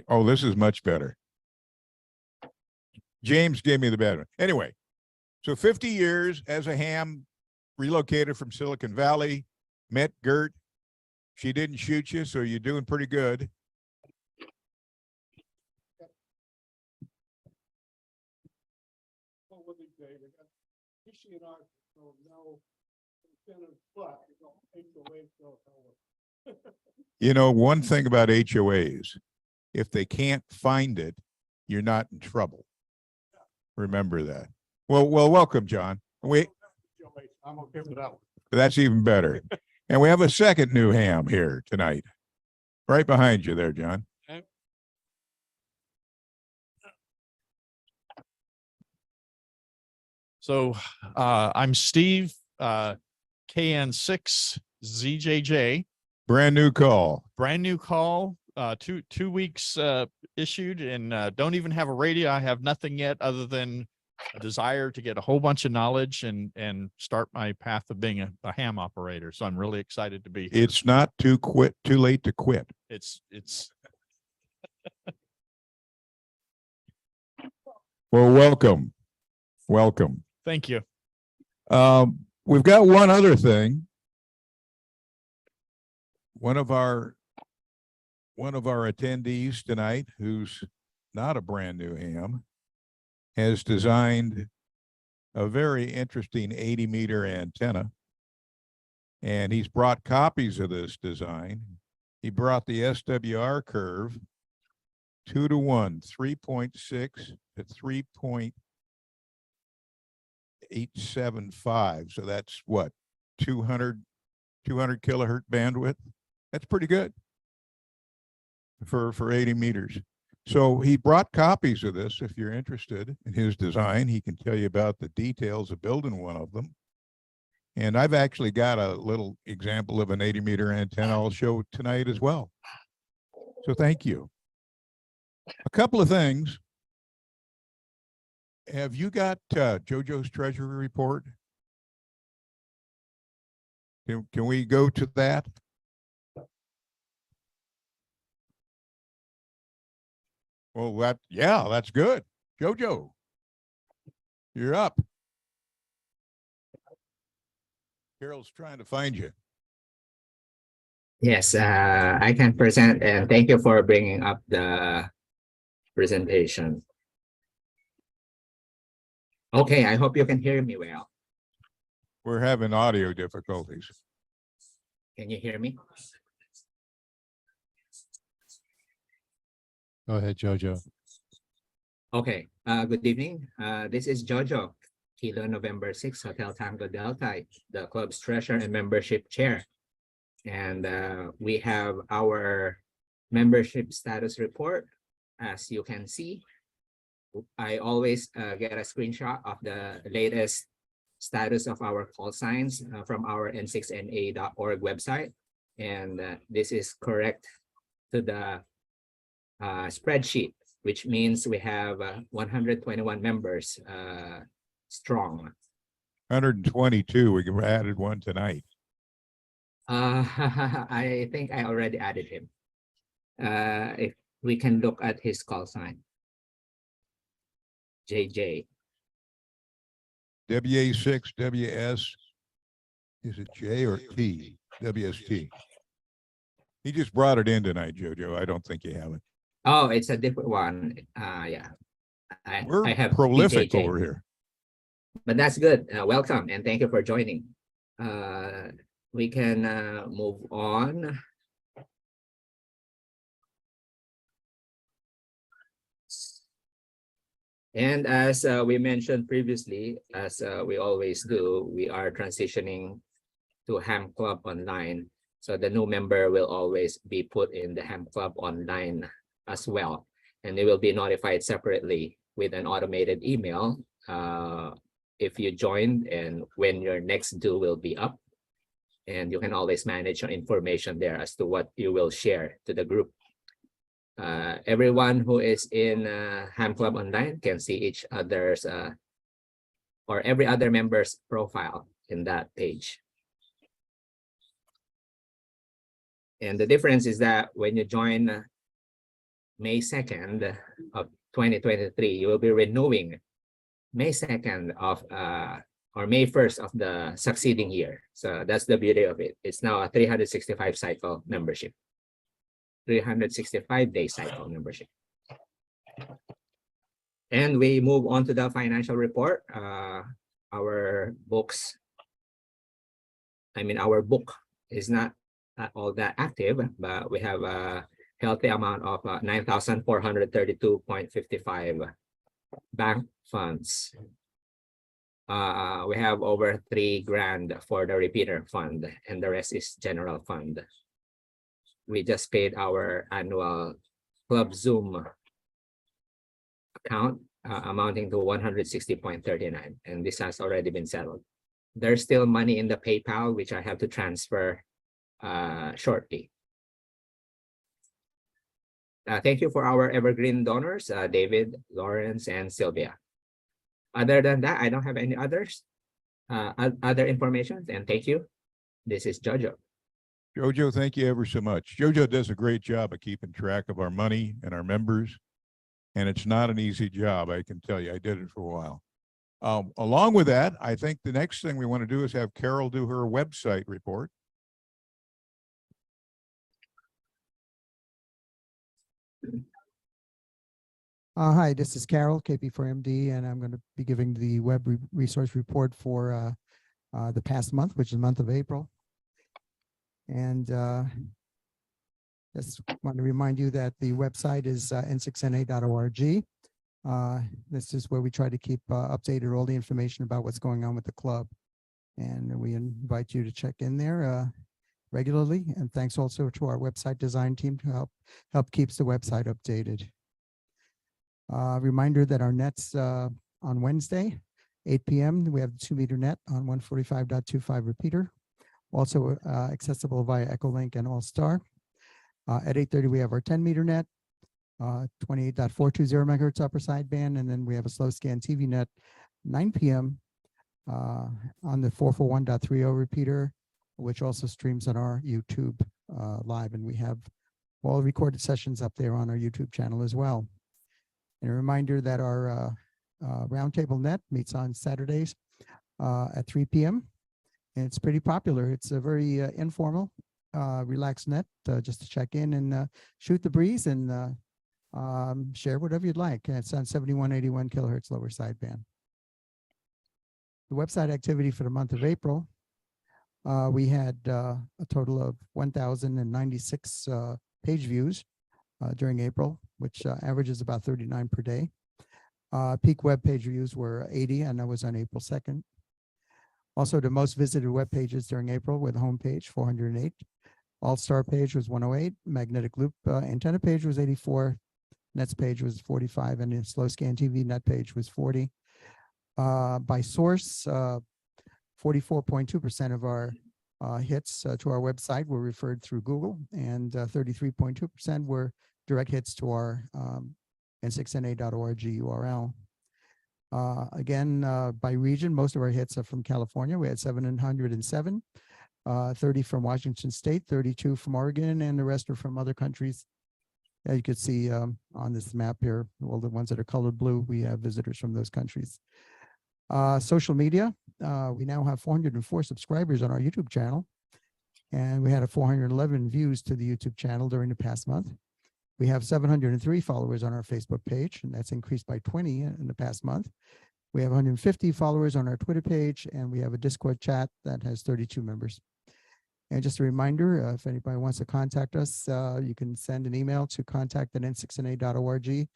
Oh, this is much better. James gave me the bad one. Anyway, so 50 years as a ham, relocated from Silicon Valley, met Gert. She didn't shoot you, so you're doing pretty good. You know, one thing about HOAs, if they can't find it, you're not in trouble. Remember that. Well, welcome, John. I'm okay with that one. That's even better. And we have a second new ham here tonight, right behind you there, John. Okay. So I'm Steve, KN6ZJJ. Brand new call. Brand new call, two weeks issued, and don't even have a radio. I have nothing yet other than a desire to get a whole bunch of knowledge and start my path of being a ham operator. So I'm really excited to be here. It's not too late to quit. It's Well, welcome. Thank you. We've got one other thing. One of our attendees tonight, who's not a brand new ham, has designed a very interesting 80-meter antenna. And he's brought copies of this design. He brought the SWR curve 2-to-1, 3.6 to 3.875. So that's what, 200 kilohertz bandwidth. That's pretty good for 80 meters. So he brought copies of this. If you're interested in his design, he can tell you about the details of building one of them. And I've actually got a little example of an 80-meter antenna I'll show tonight as well. So thank you. A couple of things. Have you got Jojo's Treasury Report? Can we go to that? Well, that's good. Jojo, you're up. Carol's trying to find you. Yes, I can present, and thank you for bringing up the presentation. Okay, I hope you can hear me well. We're having audio difficulties. Can you hear me? Go ahead, Jojo. Okay, good evening. This is Jojo, Kilo November 6 Hotel Tango Delta, the club's treasurer and membership chair. And we have our membership status report. As you can see, I always get a screenshot of the latest status of our call signs from our n6na.org website. And this is correct to the spreadsheet, which means we have 121 members strong. 122. We added one tonight. I think I already added him. If we can look at his call sign. JJ. WA6, WS. Is it J or T? WST. He just brought it in tonight, Jojo. I don't think you have it. Oh, it's a different one. Yeah. We're I have prolific PJJ. over here. But that's good. Welcome and thank you for joining. We can move on. And as we mentioned previously, as we always do, we are transitioning to Ham Club Online. So the new member will always be put in the Ham Club Online as well. And they will be notified separately with an automated email if you joined and when your next due will be up. And you can always manage your information there as to what you will share to the group. Everyone who is in Ham Club Online can see each other's or every other member's profile in that page. And the difference is that when you join May 2nd of 2023, you will be renewing May 2nd of or May 1st of the succeeding year. So that's the beauty of it. It's now a 365 cycle membership, 365-day cycle membership. And we move on to the financial report. Our books, our book is not all that active, but we have a healthy amount of 9,432.55 bank funds. We have over $3,000 for the repeater fund, and the rest is general fund. We just paid our annual Club Zoom account amounting to 160.39, and this has already been settled. There's still money in the PayPal, which I have to transfer shortly. Thank you for our evergreen donors, David, Lawrence, and Sylvia. Other than that, I don't have any others, other information, and thank you. This is Jojo. Jojo, thank you ever so much. Jojo does a great job of keeping track of our money and our members. And it's not an easy job, I can tell you. I did it for a while. Along with that, I think the next thing we want to do is have Carol do her website report. Hi, this is Carol, KP4MD, and I'm going to be giving the web resource report for the past month, which is the month of April. And just want to remind you that the website is n6na.org. This is where we try to keep updated all the information about what's going on with the club. And we invite you to check in there regularly. And thanks also to our website design team to help keeps the website updated. Reminder that our nets on Wednesday, 8 p.m., we have the 2-meter net on 145.25 repeater, also accessible via Echolink and All-Star. At 8:30, we have our 10-meter net, 28.420 megahertz upper sideband, and then we have a slow scan TV net, 9 p.m. On the 441.30 repeater, which also streams on our YouTube live, and we have all recorded sessions up there on our YouTube channel as well. And a reminder that our roundtable net meets on Saturdays at 3 p.m. And it's pretty popular. It's a very informal, relaxed net, just to check in and shoot the breeze and share whatever you'd like. And it's on 7181 kilohertz lower sideband. The website activity for the month of April, we had a total of 1,096 page views during April, which averages about 39 per day. Peak web page views were 80, and that was on April 2nd. Also, the most visited web pages during April were the homepage, 408. All-Star page was 108. Magnetic Loop antenna page was 84. Nets page was 45, and the slow scan TV net page was 40. By source, 44.2% of our hits to our website were referred through Google, and 33.2% were direct hits to our n6na.org URL. Again, by region, most of our hits are from California. We had 707, 30 from Washington State, 32 from Oregon, and the rest are from other countries. As you can see on this map here, all the ones that are colored blue, we have visitors from those countries. Social media, we now have 404 subscribers on our YouTube channel, and we had 411 views to the YouTube channel during the past month. We have 703 followers on our Facebook page, and that's increased by 20 in the past month. We have 150 followers on our Twitter page, and we have a Discord chat that has 32 members. And just a reminder, if anybody wants to contact us, you can send an email to contact@n6na.org,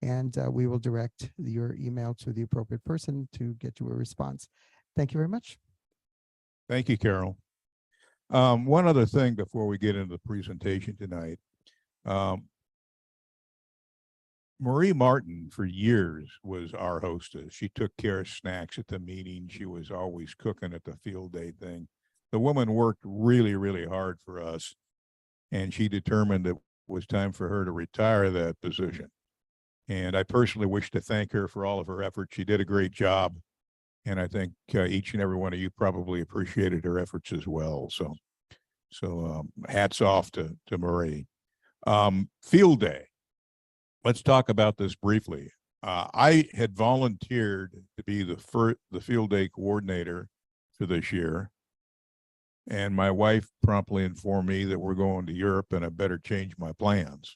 and we will direct your email to the appropriate person to get you a response. Thank you very much. Thank you, Carol. One other thing before we get into the presentation tonight. Marie Martin, for years, was our hostess. She took care of snacks at the meeting. She was always cooking at the field day thing. The woman worked really, really hard for us, and she determined it was time for her to retire that position. And I personally wish to thank her for all of her efforts. She did a great job, and I think each and every one of you probably appreciated her efforts as well. So hats off to Marie. Field day. let's talk about this briefly. I had volunteered to be the field day coordinator for this year. And my wife promptly informed me that we're going to Europe and I better change my plans.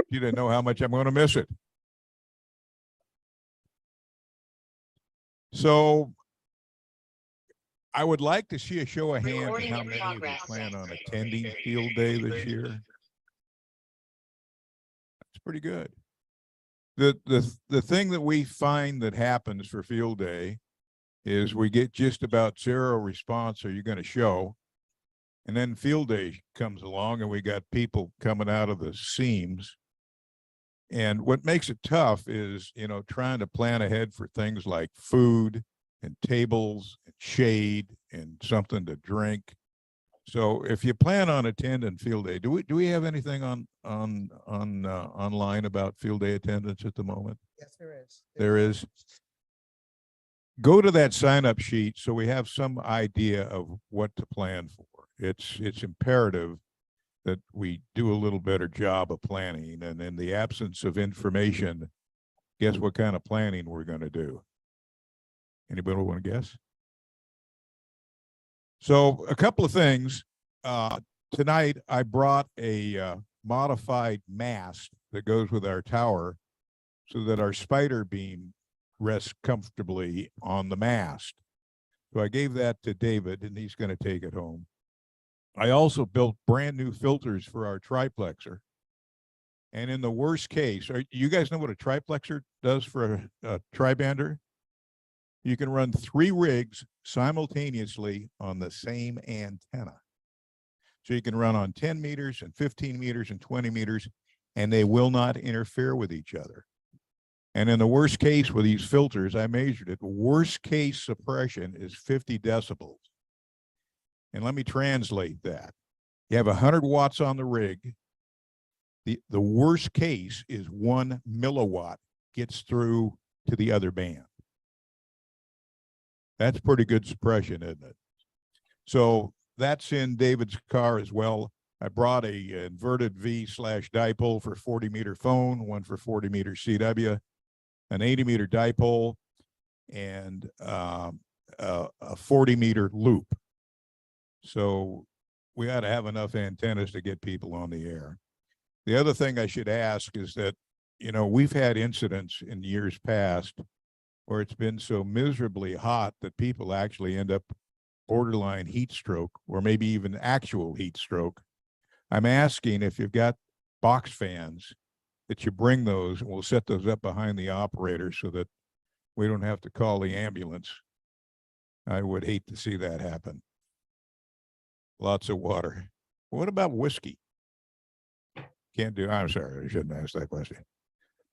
You didn't know how much I'm going to miss it. So I would like to see a show of hands on how many of you plan on attending field day this year. That's pretty good. The thing that we find that happens for field day is we get just about zero response. Are you going to show? And then field day comes along and we got people coming out of the seams. And what makes it tough is, you know, trying to plan ahead for things like food and tables and shade and something to drink. So if you plan on attending field day, do we have anything online about field day attendance at the moment? Yes, there is. There is. Go to that sign up sheet so we have some idea of what to plan for. It's imperative that we do a little better job of planning, and in the absence of information, guess what kind of planning we're going to do? Anybody want to guess? So a couple of things. Tonight I brought a modified mast that goes with our tower so that our spider beam rests comfortably on the mast. So I gave that to David and he's going to take it home. I also built brand new filters for our triplexer. And in the worst case, you guys know what a triplexer does for a tribander? You can run 3 rigs simultaneously on the same antenna. So you can run on 10 meters and 15 meters and 20 meters, and they will not interfere with each other. And in the worst case with these filters, I measured it, worst case suppression is 50 decibels. And let me translate that. You have 100 watts on the rig. The worst case is 1 milliwatt gets through to the other band. That's pretty good suppression, isn't it? So that's in David's car as well. I brought a inverted V/dipole for 40-meter phone, one for 40-meter CW, an 80-meter dipole, and a 40-meter loop. So we ought to have enough antennas to get people on the air. The other thing I should ask is that, you know, we've had incidents in years past where it's been so miserably hot that people actually end up borderline heat stroke or maybe even actual heat stroke. I'm asking if you've got box fans that you bring those, and we'll set those up behind the operator so that we don't have to call the ambulance. I would hate to see that happen. Lots of water. What about whiskey? Can't do, I'm sorry, I shouldn't ask that question.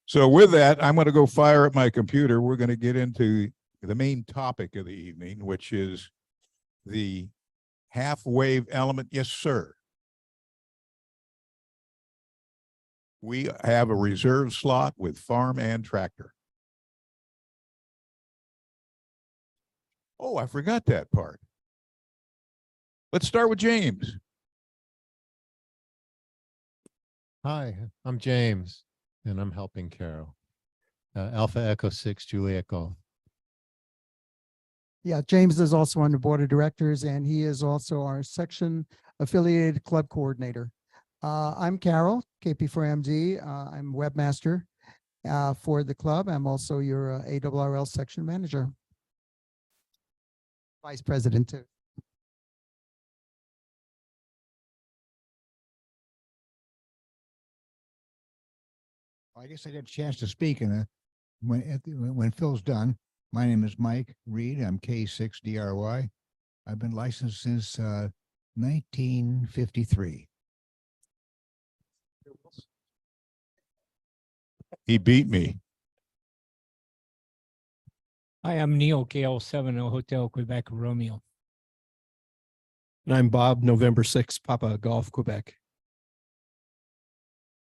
So with that, I'm going to go fire up my computer. We're going to get into the main topic of the evening, which is the half wave element. Yes, sir. We have a reserve slot with farm and tractor. Oh, I forgot that part. Let's start with James. Hi, I'm James, and I'm helping Carol. Alpha Echo 6, Juliet Golf. Yeah, James is also on the board of directors, and he is also our section affiliated club coordinator. I'm Carol, KP4MD. I'm webmaster for the club. I'm also your ARRL section manager. Vice president too. I guess I got a chance to speak when Phil's done. My name is Mike Reed. I'm K6DRY. I've been licensed since 1953. He beat me. Hi, I'm Neil, KL70 Hotel Quebec Romeo. And I'm Bob, November 6th, Papa Golf, Quebec.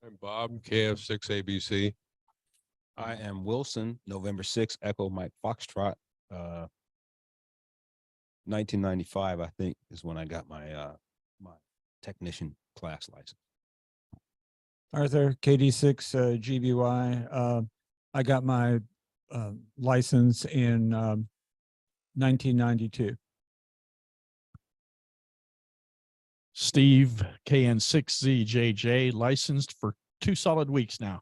I'm Bob, KF6ABC. I am Wilson, November 6th, Echo Mike Foxtrot. 1995, I think, is when I got my my technician class license. Arthur, KD6 GBY. I got my license in 1992. Steve, KN6ZJJ, licensed for 2 solid weeks now.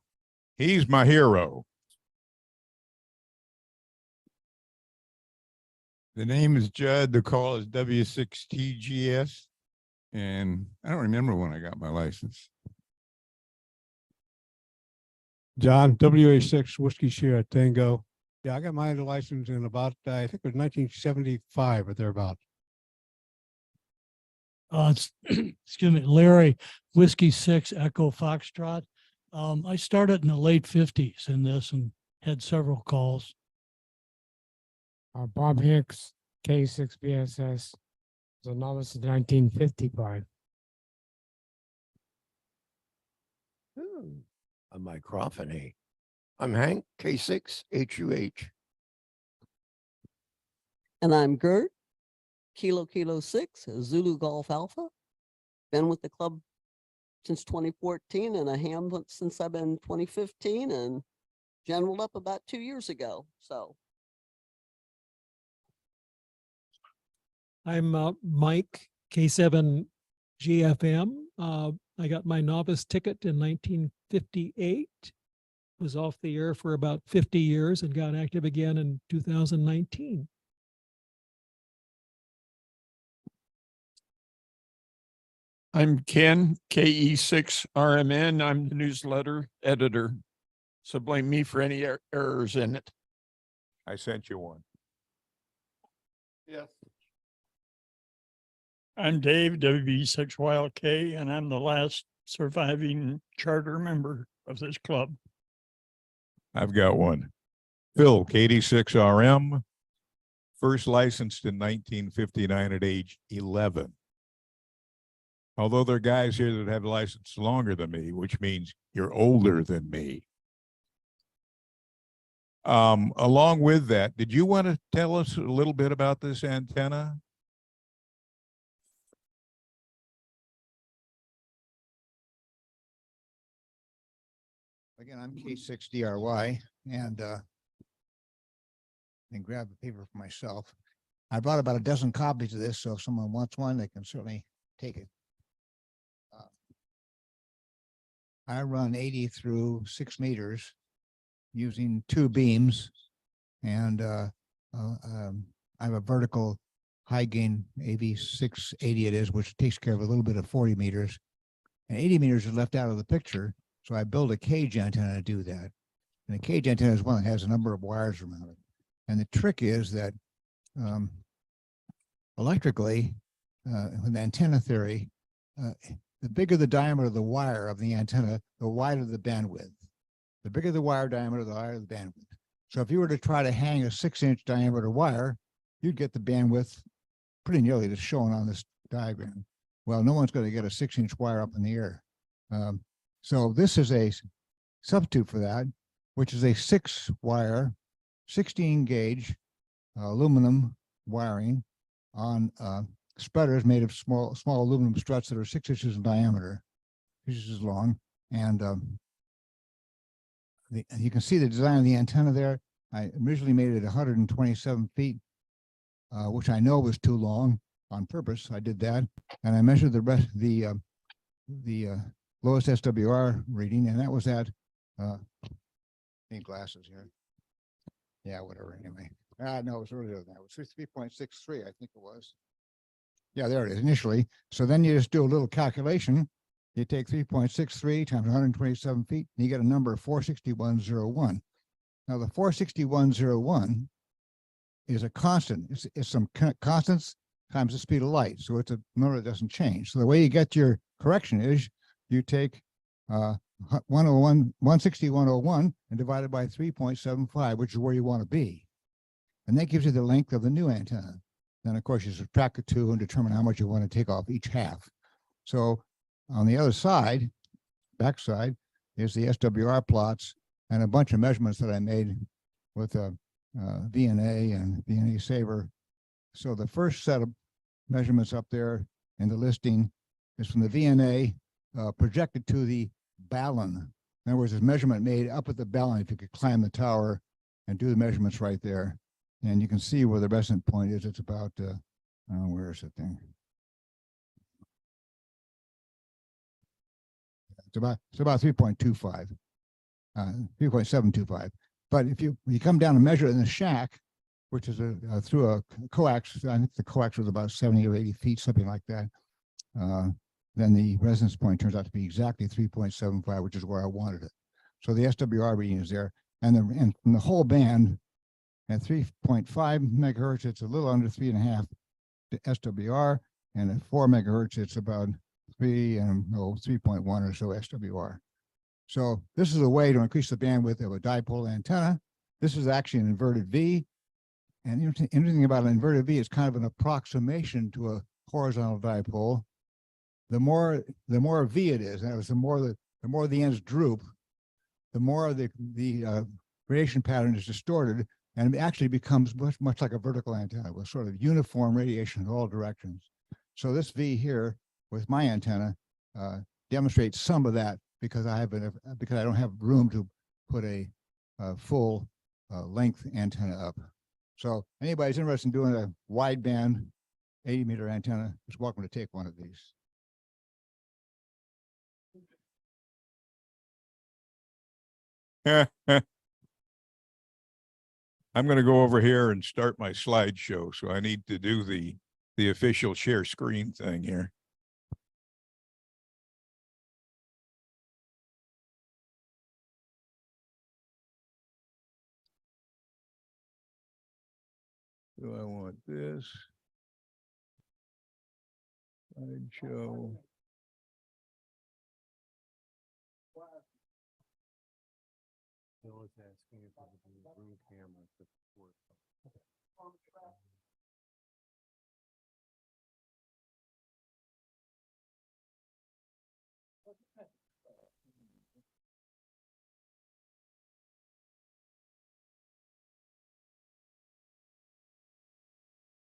He's my hero. The name is Judd. The call is W6TGS. And I don't remember when I got my license. John, WA6 Whiskey Sierra Tango. Yeah, I got my license in about, I think it was 1975 or thereabout. Excuse me, Larry, Whiskey 6 Echo Foxtrot. I started in the late 50s in this and had several calls. Bob Hicks, K6BSS, was a novice in 1955. I'm Mike Croffany. I'm Hank, K6HUH. And I'm Gert, Kilo 6, Zulu Golf Alpha. Been with the club since 2014 and a ham since I've been 2015 and generaled up about 2 years ago. So I'm Mike, K7 GFM. I got my novice ticket in 1958, was off the air for about 50 years and got active again in 2019. I'm Ken, KE6RMN. I'm the newsletter editor. So blame me for any errors in it. I sent you one. Yes. I'm Dave, WB6YLK, and I'm the last surviving charter member of this club. I've got one. Phil, KD6RM, first licensed in 1959 at age 11. Although there are guys here that have license longer than me, which means you're older than me. Along with that, did you want to tell us a little bit about this antenna? Again, I'm K6DRY and grab the paper for myself. I brought about a dozen copies of this, so if someone wants one, they can certainly take it. I run 80 through 6 meters using 2 beams, and I have a vertical high gain AV680 it is, which takes care of a little bit of 40 meters. And 80 meters is left out of the picture, so I build a cage antenna to do that. And a cage antenna is one that has a number of wires around it. And the trick is that electrically, with antenna theory, the bigger the diameter of the wire of the antenna, the wider the bandwidth. The bigger the wire diameter, the wider the bandwidth. So if you were to try to hang a 6-inch diameter wire, you'd get the bandwidth pretty nearly that's shown on this diagram. Well, no one's going to get a 6-inch wire up in the air. So this is a substitute for that, which is a 6-wire, 16-gauge aluminum wiring on spreaders made of small aluminum struts that are 6 inches in diameter, 6 inches long. And you can see the design of the antenna there. I originally made it 127 feet, which I know was too long on purpose. I did that, and I measured the rest, the lowest SWR reading, and that was at need glasses here. Yeah, whatever. Anyway, no, it was earlier than that. It was 3.63, I think it was. Yeah, there it is initially. So then you just do a little calculation. You take 3.63 times 127 feet, and you get a number of 461.01. Now the 461.01 is a constant. It's some constants times the speed of light. So it's a number that doesn't change. So the way you get your correction is you take 161.01 and divide it by 3.75, which is where you want to be. And that gives you the length of the new antenna. Then of course you subtract the 2 and determine how much you want to take off each half. So on the other side, back side, is the SWR plots and a bunch of measurements that I made with VNA and VNA Saver. So the first set of measurements up there in the listing is from the VNA projected to the balun. In other words, there's measurement made up at the balun if you could climb the tower and do the measurements right there. And you can see where the resonant point is. It's about, where is it thing? It's about 3.25, 3.725. But if you come down and measure it in the shack, which is through a coax, I think the coax was about 70 or 80 feet, something like that. Then the resonance point turns out to be exactly 3.75, which is where I wanted it. So the SWR reading is there, and from the whole band at 3.5 megahertz, it's a little under 3.5 SWR, and at 4 megahertz, it's about 3.1 or so SWR. So this is a way to increase the bandwidth of a dipole antenna. This is actually an inverted V. And interesting about an inverted V is kind of an approximation to a horizontal dipole. The more V it is, and the more the ends droop, the more the radiation pattern is distorted, and it actually becomes much like a vertical antenna with sort of uniform radiation in all directions. So this V here with my antenna demonstrates some of that because I don't have room to put a full length antenna up. So anybody's interested in doing a wideband 80-meter antenna is welcome to take one of these. I'm going to go over here and start my slideshow. So I need to do the official share screen thing here. Do I want this? Slideshow.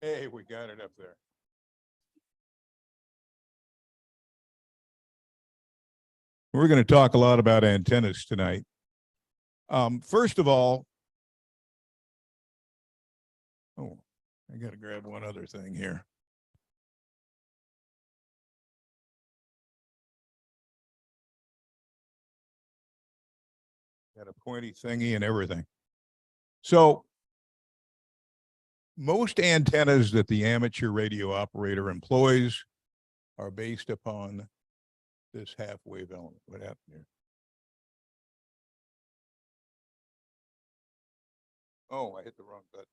Hey, we got it up there. We're going to talk a lot about antennas tonight. First of all, I got to grab one other thing here. Got a pointy thingy and everything. So most antennas that the amateur radio operator employs are based upon this half wave element. What happened here? Oh, I hit the wrong button.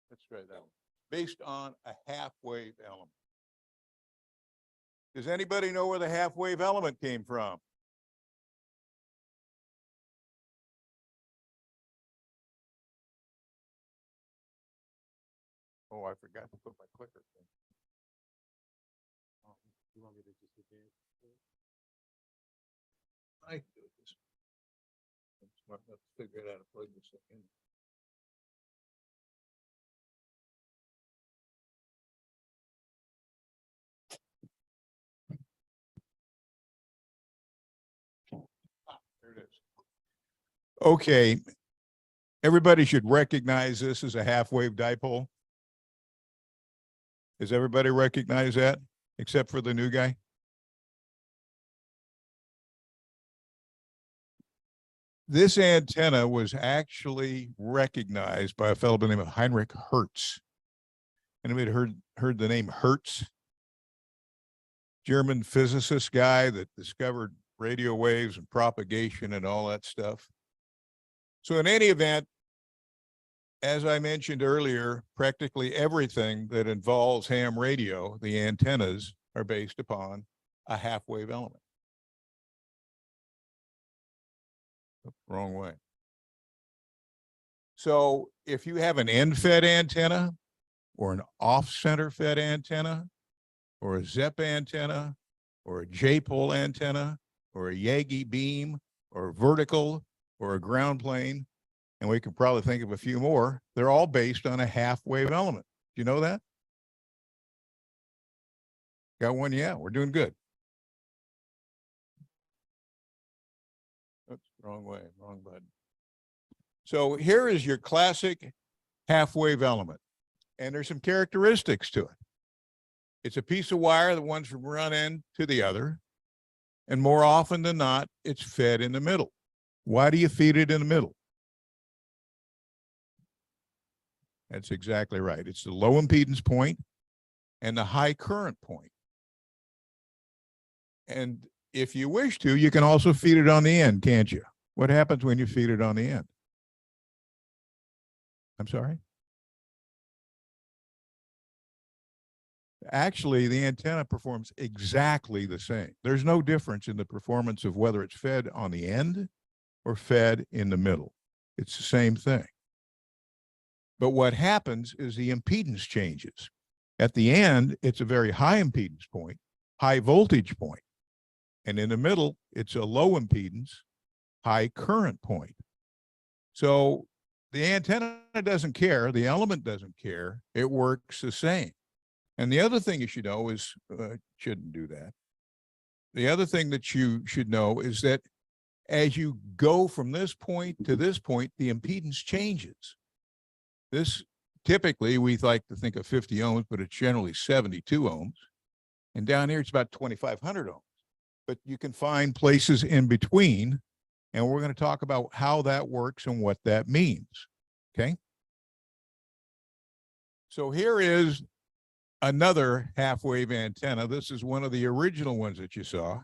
Let's try that one. Based on a half wave element. Does anybody know where the half wave element came from? Oh, I forgot to put my clicker thing. Oh, you want me to just advance? I can do this. I'm smart enough to figure out how to plug this thing in. There it is. Okay. Everybody should recognize this as a half wave dipole. Does everybody recognize that except for the new guy? This antenna was actually recognized by a fellow by the name of Heinrich Hertz. Anybody heard the name Hertz? German physicist guy that discovered radio waves and propagation and all that stuff. So in any event, as I mentioned earlier, practically everything that involves ham radio, the antennas are based upon a half wave element. Wrong way. So if you have an end-fed antenna or an off-center fed antenna or a ZEP antenna or a J-pole antenna or a Yagi beam or a vertical or a ground plane, and we can probably think of a few more, they're all based on a half wave element. Do you know that? Got one? Yeah, we're doing good. Wrong way, wrong button. So here is your classic half wave element. And there's some characteristics to it. It's a piece of wire that runs from one end to the other. And more often than not, it's fed in the middle. Why do you feed it in the middle? That's exactly right. It's the low impedance point and the high current point. And if you wish to, you can also feed it on the end, can't you? What happens when you feed it on the end? I'm sorry? Actually, the antenna performs exactly the same. There's no difference in the performance of whether it's fed on the end or fed in the middle. It's the same thing. But what happens is the impedance changes. At the end, it's a very high impedance point, high voltage point. And in the middle, it's a low impedance, high current point. So the antenna doesn't care, the element doesn't care, it works the same. And the other thing you should know is, shouldn't do that. The other thing that you should know is that as you go from this point to this point, the impedance changes. This typically, we like to think of 50 ohms, but it's generally 72 ohms. And down here, it's about 2,500 ohms. But you can find places in between, and we're going to talk about how that works and what that means. Okay. So here is another half wave antenna. This is one of the original ones that you saw.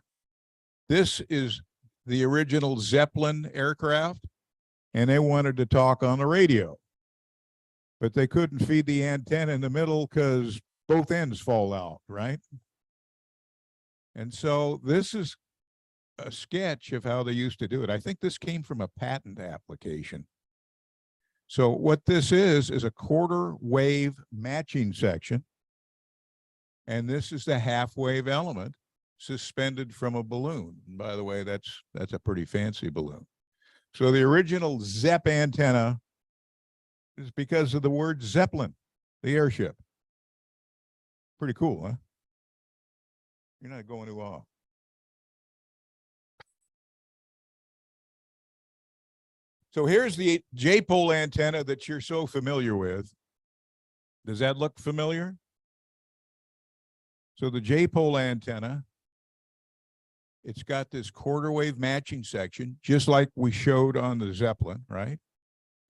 This is the original Zeppelin aircraft, and they wanted to talk on the radio, but they couldn't feed the antenna in the middle because both ends fall out, right? And so this is a sketch of how they used to do it. I think this came from a patent application. So what this is a quarter wave matching section. And this is the half wave element suspended from a balloon. And by the way, that's a pretty fancy balloon. So the original Zepp antenna is because of the word Zeppelin, the airship. Pretty cool, huh? You're not going too off. So here's the J-pole antenna that you're so familiar with. Does that look familiar? So the J-pole antenna, it's got this quarter wave matching section, just like we showed on the Zeppelin, right?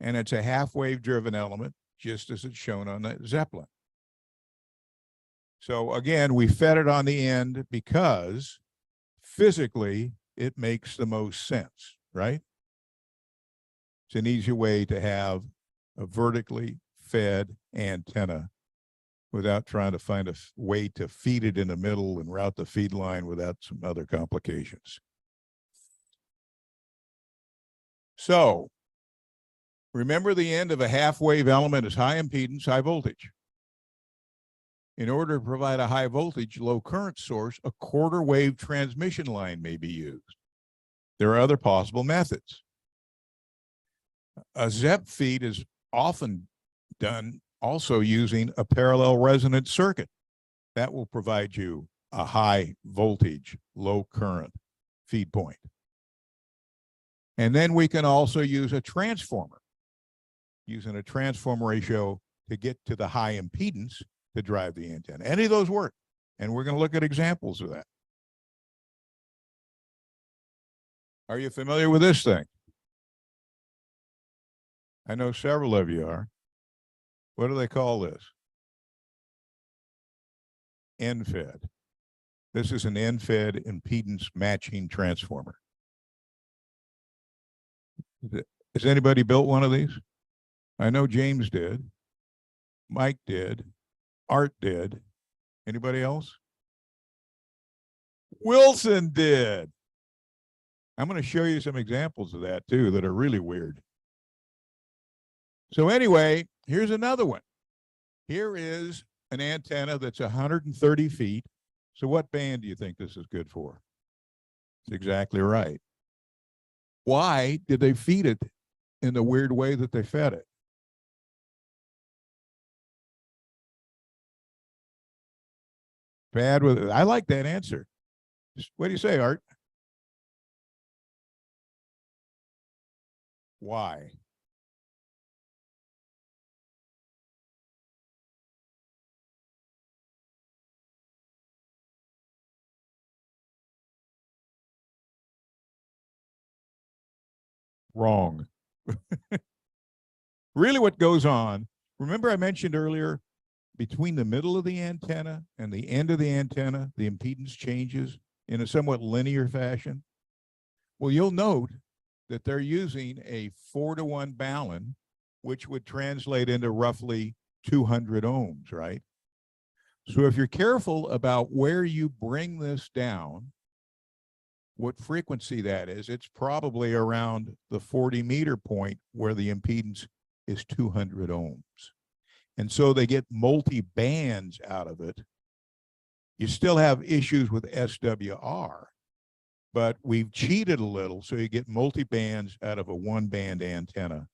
And it's a half wave driven element, just as it's shown on the Zeppelin. So again, we fed it on the end because physically it makes the most sense, right? It's an easy way to have a vertically fed antenna without trying to find a way to feed it in the middle and route the feed line without some other complications. So remember, the end of a half wave element is high impedance, high voltage. In order to provide a high voltage, low current source, a quarter wave transmission line may be used. There are other possible methods. A ZEP feed is often done also using a parallel resonant circuit. That will provide you a high voltage, low current feed point. And then we can also use a transformer, using a transformer ratio to get to the high impedance to drive the antenna. Any of those work. And we're going to look at examples of that. Are you familiar with this thing? I know several of you are. What do they call this? End-fed. This is an end-fed impedance matching transformer. Has anybody built one of these? I know James did. Mike did. Art did. Anybody else? Wilson did. I'm going to show you some examples of that too that are really weird. So anyway, here's another one. Here is an antenna that's 130 feet. So what band do you think this is good for? It's exactly right. Why did they feed it in the weird way that they fed it? Bad with it. I like that answer. What do you say, Art? Why? Wrong. Really what goes on, remember I mentioned earlier, between the middle of the antenna and the end of the antenna, the impedance changes in a somewhat linear fashion. Well, you'll note that they're using a 4-to-1 balun, which would translate into roughly 200 ohms, right? So if you're careful about where you bring this down, what frequency that is, it's probably around the 40-meter point where the impedance is 200 ohms. And so they get multi-bands out of it. You still have issues with SWR, but we've cheated a little so you get multi-bands out of a one-band antenna.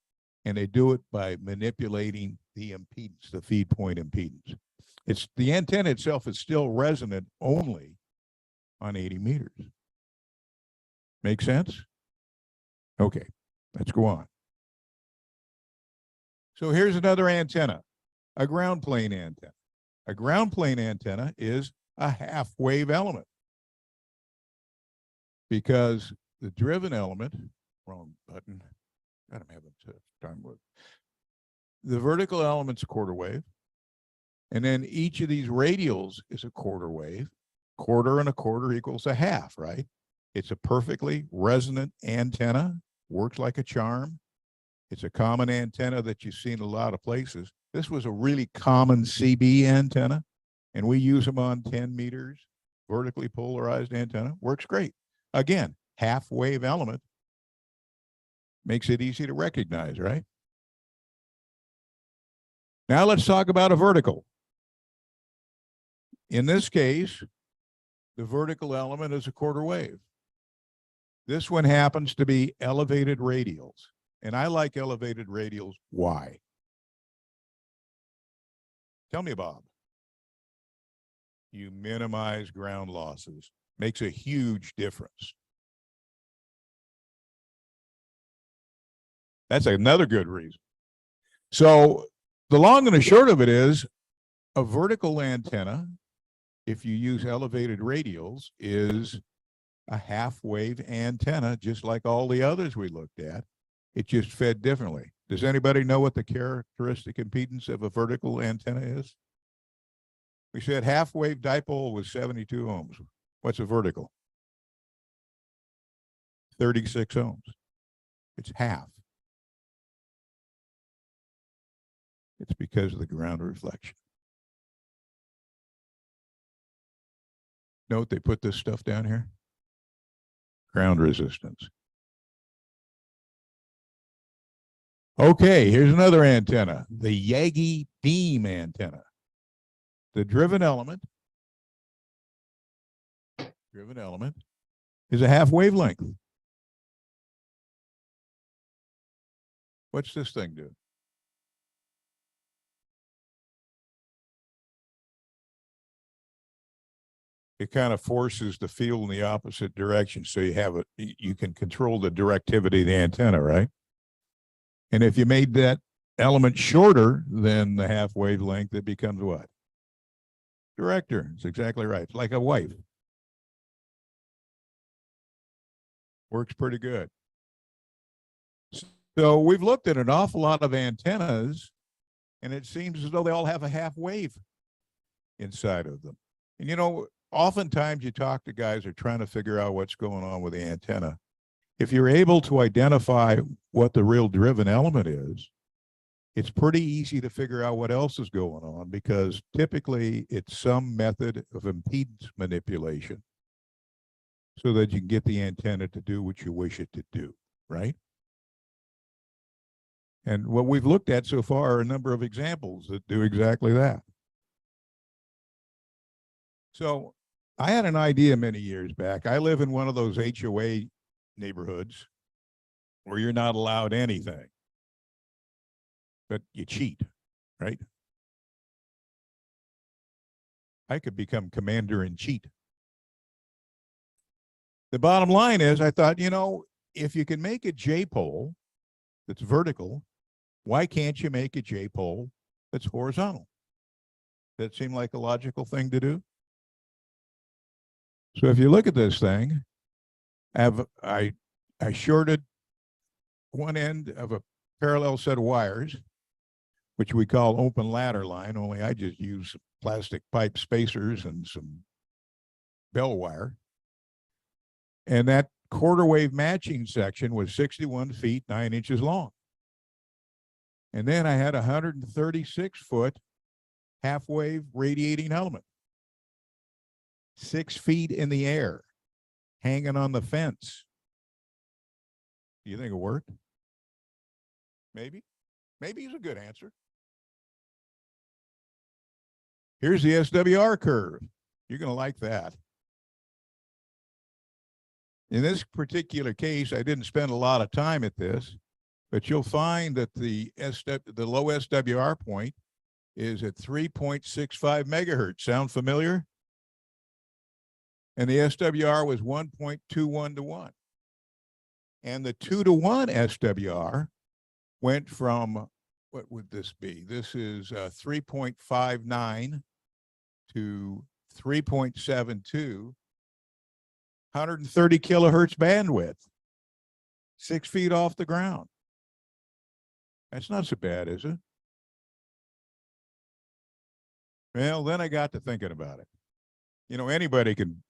And they do it by manipulating the impedance, the feed point impedance. It's the antenna itself is still resonant only on 80 meters. Make sense? Okay, let's go on. So here's another antenna, a ground plane antenna. A ground plane antenna is a half wave element because the driven element, wrong button, God, I'm having a time with the vertical element's a quarter wave. And then each of these radials is a quarter wave. Quarter and a quarter equals a half, right? It's a perfectly resonant antenna, works like a charm. It's a common antenna that you see in a lot of places. This was a really common CB antenna, and we use them on 10 meters, vertically polarized antenna. Works great. Again, half wave element makes it easy to recognize, right? Now let's talk about a vertical. In this case, the vertical element is a quarter wave. This one happens to be elevated radials. And I like elevated radials. Why? Tell me, Bob. You minimize ground losses. Makes a huge difference. That's another good reason. So the long and the short of it is a vertical antenna, if you use elevated radials, is a half wave antenna, just like all the others we looked at. It just fed differently. Does anybody know what the characteristic impedance of a vertical antenna is? We said half wave dipole was 72 ohms. What's a vertical? 36 ohms. It's half. It's because of the ground reflection. Note they put this stuff down here. Ground resistance. Okay, here's another antenna, the Yagi beam antenna. The driven element is a half wavelength. What's this thing do? It kind of forces the field in the opposite direction, so you have you can control the directivity of the antenna, right? And if you made that element shorter than the half wavelength, it becomes what? Director. It's exactly right. It's like a wife. Works pretty good. So we've looked at an awful lot of antennas, and it seems as though they all have a half wave inside of them. And you know, oftentimes you talk to guys who are trying to figure out what's going on with the antenna. If you're able to identify what the real driven element is, it's pretty easy to figure out what else is going on, because typically it's some method of impedance manipulation so that you can get the antenna to do what you wish it to do, right? And what we've looked at so far are a number of examples that do exactly that. So I had an idea many years back. I live in one of those HOA neighborhoods where you're not allowed anything, but you cheat, right? I could become commander in cheat. The bottom line is, I thought, you know, if you can make a J-pole that's vertical, why can't you make a J pole that's horizontal? That seem like a logical thing to do? So if you look at this thing, I shorted one end of a parallel set of wires, which we call open ladder line, only I just use plastic pipe spacers and some bell wire. And that quarter wave matching section was 61 feet, 9 inches long. And then I had a 136-foot half wave radiating element, 6 feet in the air, hanging on the fence. Do you think it worked? Maybe. Maybe is a good answer. Here's the SWR curve. You're going to like that. In this particular case, I didn't spend a lot of time at this, but you'll find that the low SWR point is at 3.65 megahertz. Sound familiar? And the SWR was 1.21 to 1. And the 2 to 1 SWR went from, what would this be? This is 3.59 to 3.72, 130 kilohertz bandwidth, 6 feet off the ground. That's not so bad, is it? Well, then I got to thinking about it. You know, anybody can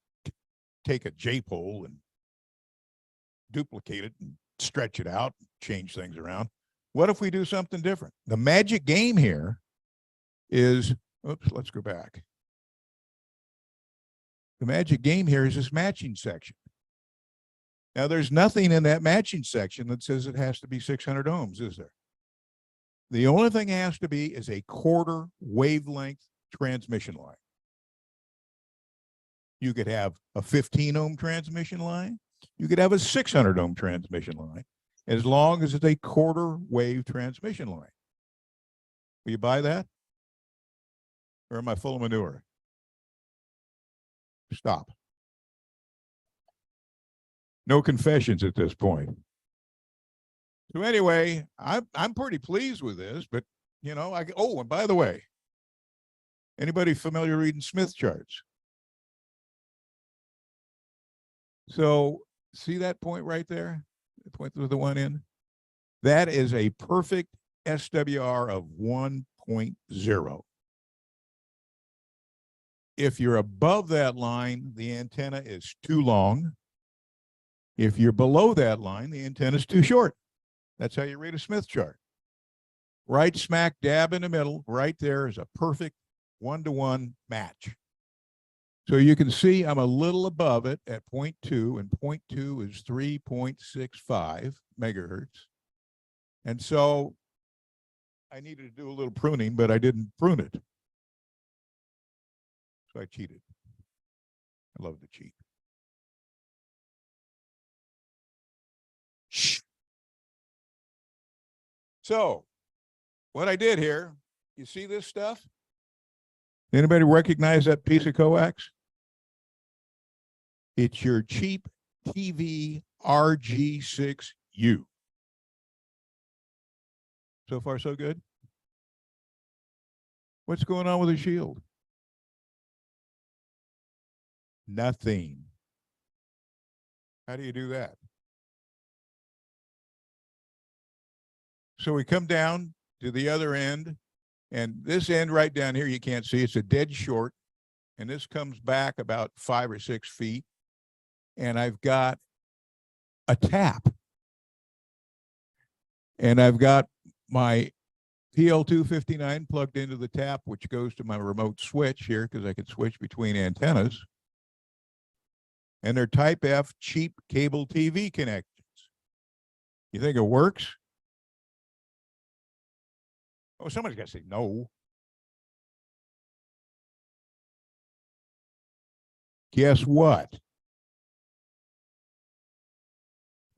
take a J-pole and duplicate it and stretch it out, change things around. What if we do something different? The magic game here is, oops, let's go back. The magic game here is this matching section. Now, there's nothing in that matching section that says it has to be 600 ohms, is there? The only thing it has to be is a quarter wavelength transmission line. You could have a 15 ohm transmission line. You could have a 600 ohm transmission line, as long as it's a quarter wave transmission line. Will you buy that? Or am I full of manure? Stop. No confessions at this point. So anyway, I'm pretty pleased with this, but you know, oh, and by the way, anybody familiar reading Smith charts? So see that point right there? The point with the one in? That is a perfect SWR of 1.0. If you're above that line, the antenna is too long. If you're below that line, the antenna is too short. That's how you read a Smith chart. Right smack dab in the middle, right there is a perfect 1-to-1 match. So you can see I'm a little above it at 0.2, and 0.2 is 3.65 megahertz. And so I needed to do a little pruning, but I didn't prune it. So I cheated. I love to cheat. Shh. So what I did here, you see this stuff? Anybody recognize that piece of coax? It's your cheap TV RG6U. So far, so good? What's going on with the shield? Nothing. How do you do that? So we come down to the other end, and this end right down here, you can't see, it's a dead short. And this comes back about 5 or 6 feet. And I've got a tap. And I've got my PL259 plugged into the tap, which goes to my remote switch here, because I can switch between antennas. And they're type F cheap cable TV connections. You think it works? Oh, somebody's got to say no. Guess what?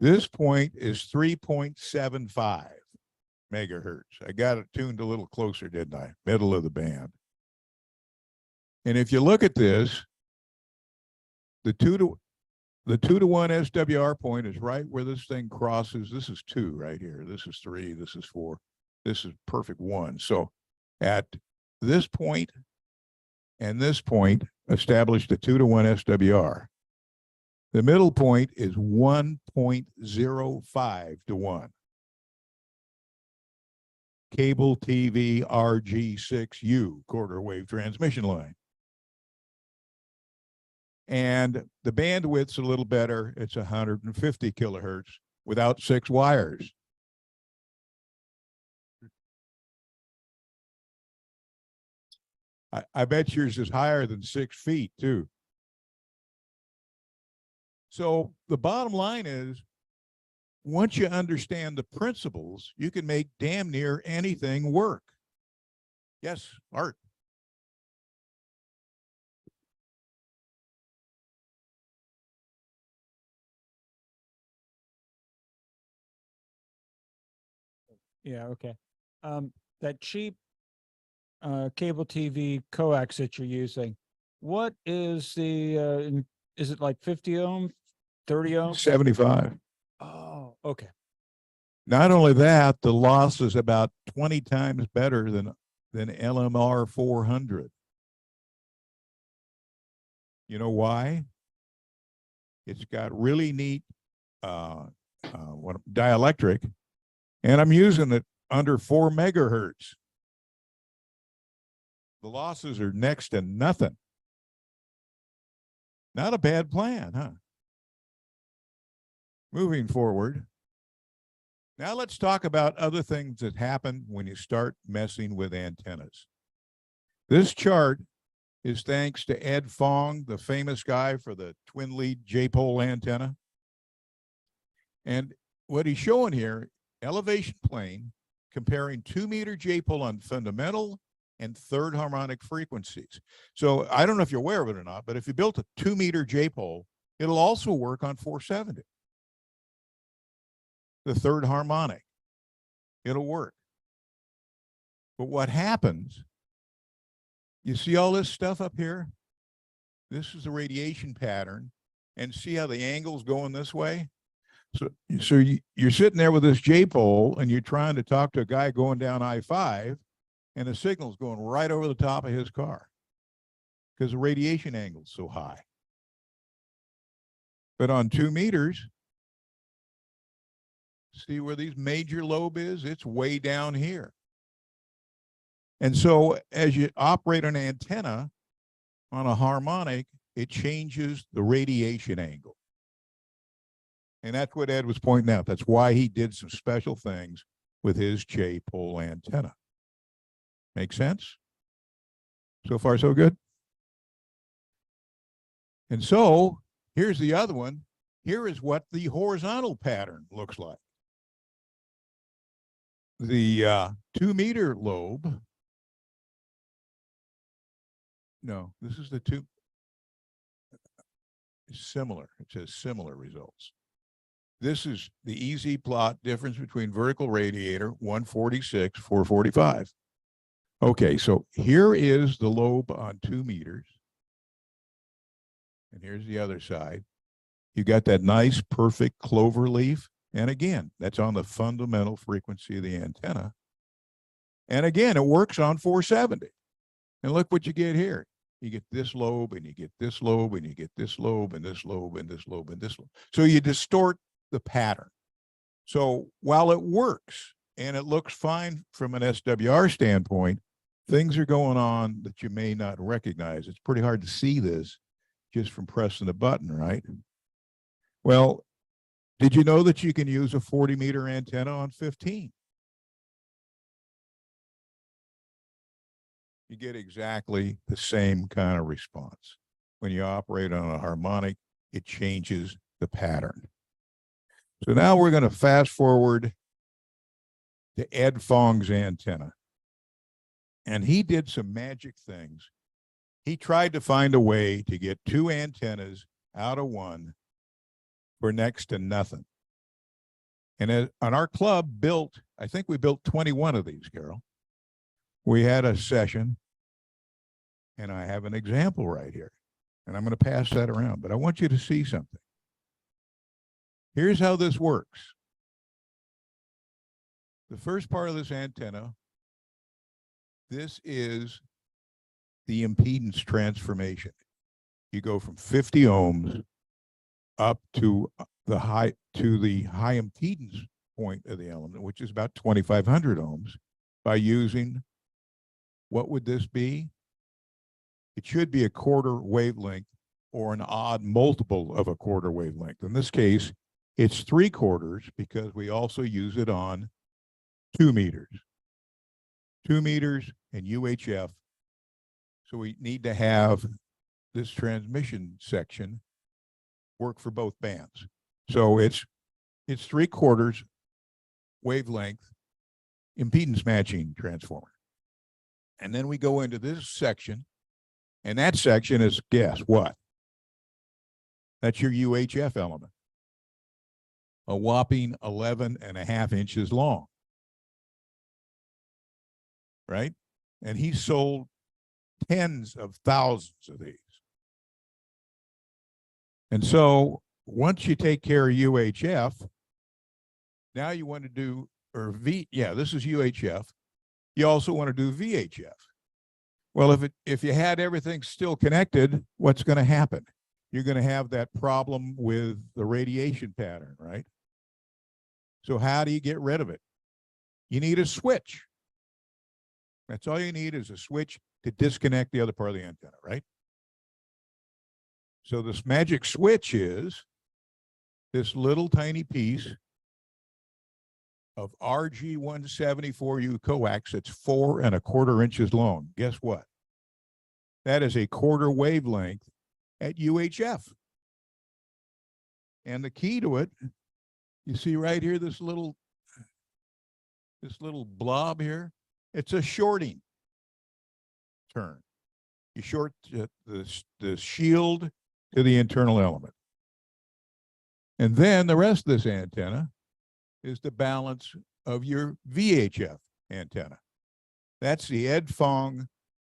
This point is 3.75 megahertz. I got it tuned a little closer, didn't I? Middle of the band. And if you look at this, the the 2-to-1 SWR point is right where this thing crosses. This is 2 right here. This is 3. This is 4. This is perfect 1. So at this point and this point, established a 2-to-1 SWR. The middle point is 1.05 to 1. Cable TV RG6U quarter wave transmission line. And the bandwidth's a little better. It's 150 kilohertz without 6 wires. I bet yours is higher than 6 feet too. So the bottom line is, once you understand the principles, you can make damn near anything work. Yes, Art. Yeah, okay. That cheap cable TV coax that you're using, what is the is it like 50 ohm, 30 ohm? 75. Oh, okay. Not only that, the loss is about 20 times better than LMR 400. You know why? It's got really neat dielectric, and I'm using it under 4 megahertz. The losses are next to nothing. Not a bad plan, huh? Moving forward. Now let's talk about other things that happen when you start messing with antennas. This chart is thanks to Ed Fong, the famous guy for the twin lead J-pole antenna. And what he's showing here, elevation plane, comparing 2-meter J-pole on fundamental and third harmonic frequencies. So I don't know if you're aware of it or not, but if you built a 2-meter J-pole, it'll also work on 470. The third harmonic, it'll work. But what happens, you see all this stuff up here? This is the radiation pattern, and see how the angle's going this way? So you're sitting there with this J-pole, and you're trying to talk to a guy going down I-5, and the signal's going right over the top of his car because the radiation angle's so high. But on 2 meters, see where these major lobe is? It's way down here. And so as you operate an antenna on a harmonic, it changes the radiation angle. And that's what Ed was pointing out. That's why he did some special things with his J-pole antenna. Make sense? So far, so good? And so here's the other one. Here is what the horizontal pattern looks like. The 2-meter lobe. No, this is the 2. Similar. It says similar results. This is the easy plot difference between vertical radiator 146, 445. Okay, so here is the lobe on 2 meters. And here's the other side. You got that nice, perfect clover leaf. And again, that's on the fundamental frequency of the antenna. And again, it works on 470. And look what you get here. You get this lobe, and you get this lobe, and you get this lobe, and this lobe, and this lobe, and this lobe. So you distort the pattern. So while it works, and it looks fine from an SWR standpoint, things are going on that you may not recognize. It's pretty hard to see this just from pressing the button, right? Well, did you know that you can use a 40-meter antenna on 15? You get exactly the same kind of response. When you operate on a harmonic, it changes the pattern. So now we're going to fast forward to Ed Fong's antenna. And he did some magic things. He tried to find a way to get 2 antennas out of 1 for next to nothing. And on our club built, I think we built 21 of these, Carol. We had a session, and I have an example right here. And I'm going to pass that around, but I want you to see something. Here's how this works. The first part of this antenna, this is the impedance transformation. You go from 50 ohms up to the high impedance point of the element, which is about 2,500 ohms, by using, what would this be? It should be a quarter wavelength or an odd multiple of a quarter wavelength. In this case, it's 3/4 because we also use it on 2 meters. 2 meters and UHF. So we need to have this transmission section work for both bands. So it's 3/4 wavelength impedance matching transformer. And then we go into this section, and that section is, guess what? That's your UHF element. A whopping 11.5 inches long. Right? And he sold tens of thousands of these. And so once you take care of UHF, now you want to do, this is UHF. You also want to do VHF. Well, if you had everything still connected, what's going to happen? You're going to have that problem with the radiation pattern, right? So how do you get rid of it? You need a switch. That's all you need, is a switch to disconnect the other part of the antenna, right? So this magic switch is this little tiny piece of RG174U coax that's 4¼ inches long. Guess what? That is a quarter wavelength at UHF. And the key to it, you see right here, this little blob here, it's a shorting turn. You short the shield to the internal element. And then the rest of this antenna is the balance of your VHF antenna. That's the Ed Fong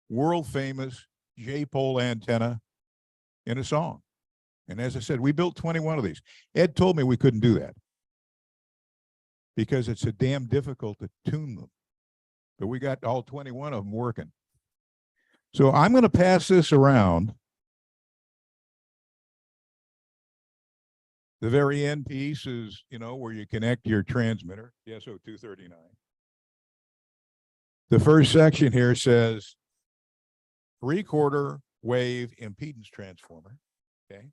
world famous J-pole antenna in a song. And as I said, we built 21 of these. Ed told me we couldn't do that because it's so damn difficult to tune them. But we got all 21 of them working. So I'm going to pass this around. The very end piece is, where you connect your transmitter, the SO239. The first section here says 3/4 wave impedance transformer, okay?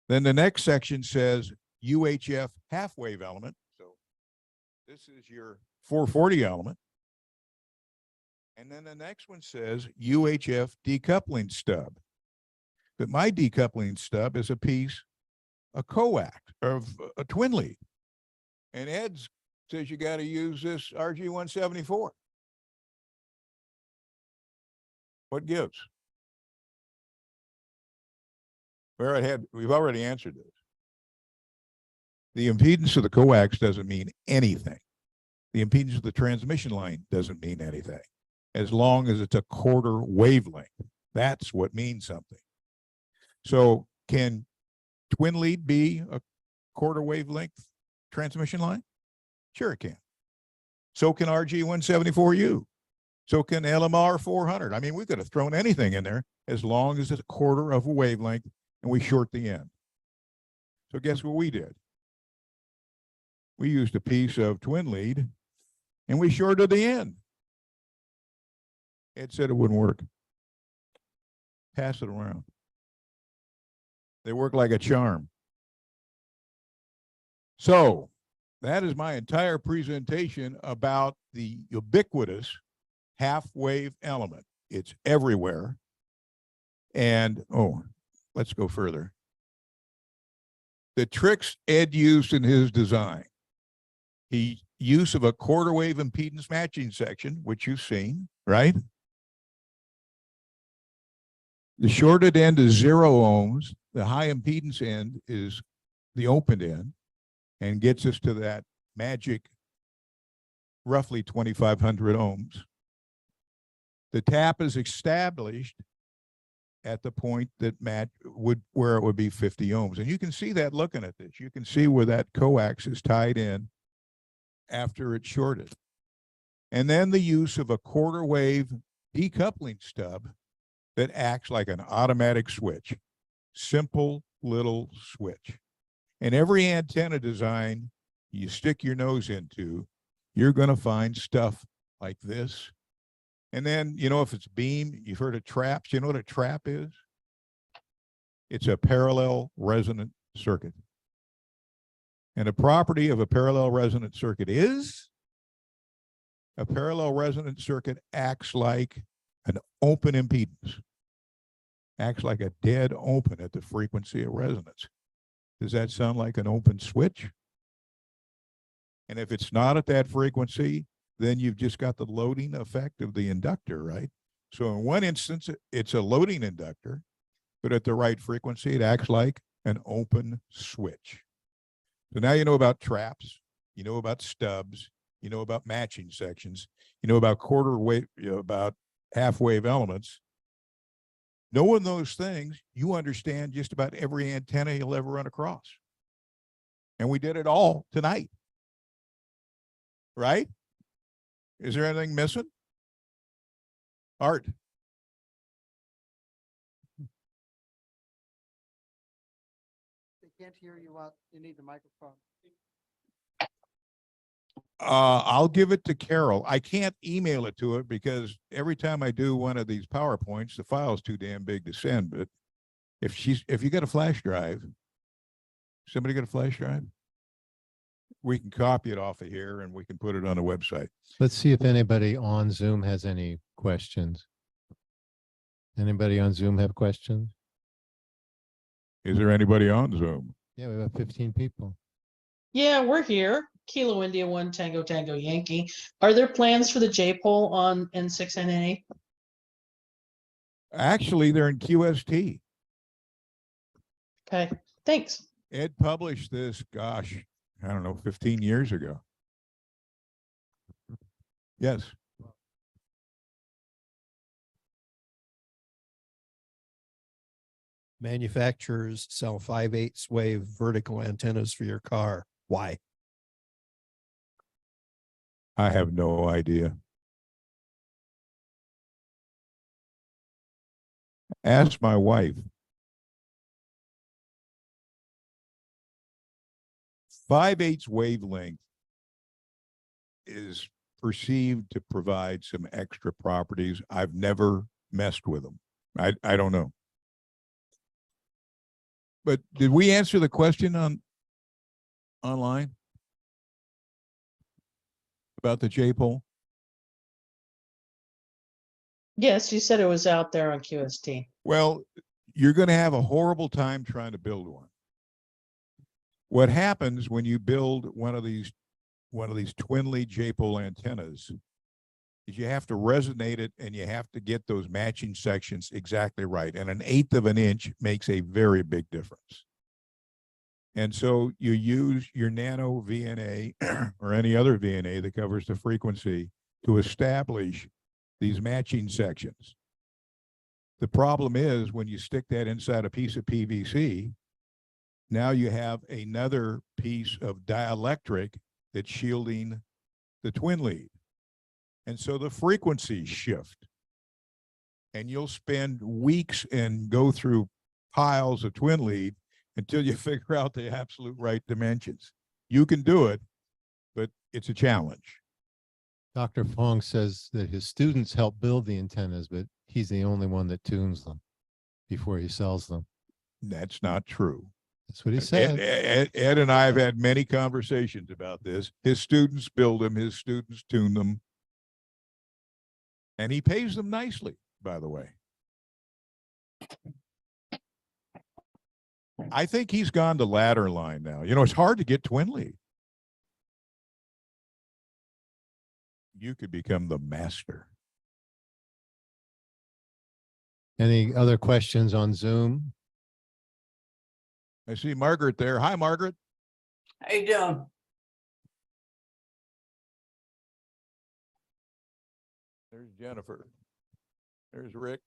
Then the next section says UHF half wave element. So this is your 440 element. And then the next one says UHF decoupling stub. But my decoupling stub is a coax of a twin lead. And Ed says you got to use this RG174. What gives? We've already answered this. The impedance of the coax doesn't mean anything. The impedance of the transmission line doesn't mean anything, as long as it's a quarter wavelength. That's what means something. So can twin lead be a quarter wavelength transmission line? Sure it can. So can RG174U. So can LMR 400. I mean, we could have thrown anything in there as long as it's a quarter of a wavelength and we short the end. So guess what we did? We used a piece of twin lead and we shorted the end. Ed said it wouldn't work. Pass it around. They work like a charm. So that is my entire presentation about the ubiquitous half wave element. It's everywhere. And, let's go further. The tricks Ed used in his design. He use of a quarter wave impedance matching section, which you've seen, right? The shorted end is 0 ohms. The high impedance end is the open end and gets us to that magic roughly 2,500 ohms. The tap is established at the point that where it would be 50 ohms. And you can see that looking at this. You can see where that coax is tied in after it's shorted. And then the use of a quarter wave decoupling stub that acts like an automatic switch. Simple little switch. And every antenna design you stick your nose into, you're going to find stuff like this. And then, you know, if it's beam, you've heard of traps. You know what a trap is? It's a parallel resonant circuit. And a property of a parallel resonant circuit is a parallel resonant circuit acts like an open impedance, acts like a dead open at the frequency of resonance. Does that sound like an open switch? And if it's not at that frequency, then you've just got the loading effect of the inductor, right? So in one instance, it's a loading inductor, but at the right frequency, it acts like an open switch. So now you know about traps, you know about stubs, you know about matching sections, you know about quarter wave, you know about half wave elements. Knowing those things, you understand just about every antenna you'll ever run across. And we did it all tonight. Right? Is there anything missing? Art. They can't hear you out. You need the microphone. I'll give it to Carol. I can't email it to her because every time I do one of these PowerPoints, the file's too damn big to send. But if you got a flash drive, somebody got a flash drive? We can copy it off of here and we can put it on the website. Let's see if anybody on Zoom has any questions. Anybody on Zoom have questions? Is there anybody on Zoom? Yeah, we have 15 people. Yeah, we're here. Kilo India 1 Tango Tango Yankee. Are there plans for the J-pole on N6NA? Actually, they're in QST. Okay, thanks. Ed published this, gosh, I don't know, 15 years ago. Yes. Manufacturers sell 5/8 wave vertical antennas for your car. Why? I have no idea. Ask my wife. 5/8 wavelength is perceived to provide some extra properties. I've never messed with them. I don't know. But did we answer the question online about the J-pole? Yes, you said it was out there on QST. Well, you're going to have a horrible time trying to build one. What happens when you build one of these twin lead J-pole antennas is you have to resonate it and you have to get those matching sections exactly right. And 1/8 of an inch makes a very big difference. And so you use your nano VNA or any other VNA that covers the frequency to establish these matching sections. The problem is when you stick that inside a piece of PVC, now you have another piece of dielectric that's shielding the twin lead. And so the frequencies shift. And you'll spend weeks and go through piles of twin lead until you figure out the absolute right dimensions. You can do it, but it's a challenge. Dr. Fong says that his students help build the antennas, but he's the only one that tunes them before he sells them. That's not true. That's what he said. Ed and I have had many conversations about this. His students build them, his students tune them. And he pays them nicely, by the way. I think he's gone to ladder line now. You know, it's hard to get twin lead. You could become the master. Any other questions on Zoom? I see Margaret there. Hi, Margaret. How you doing? There's Jennifer. There's Rick.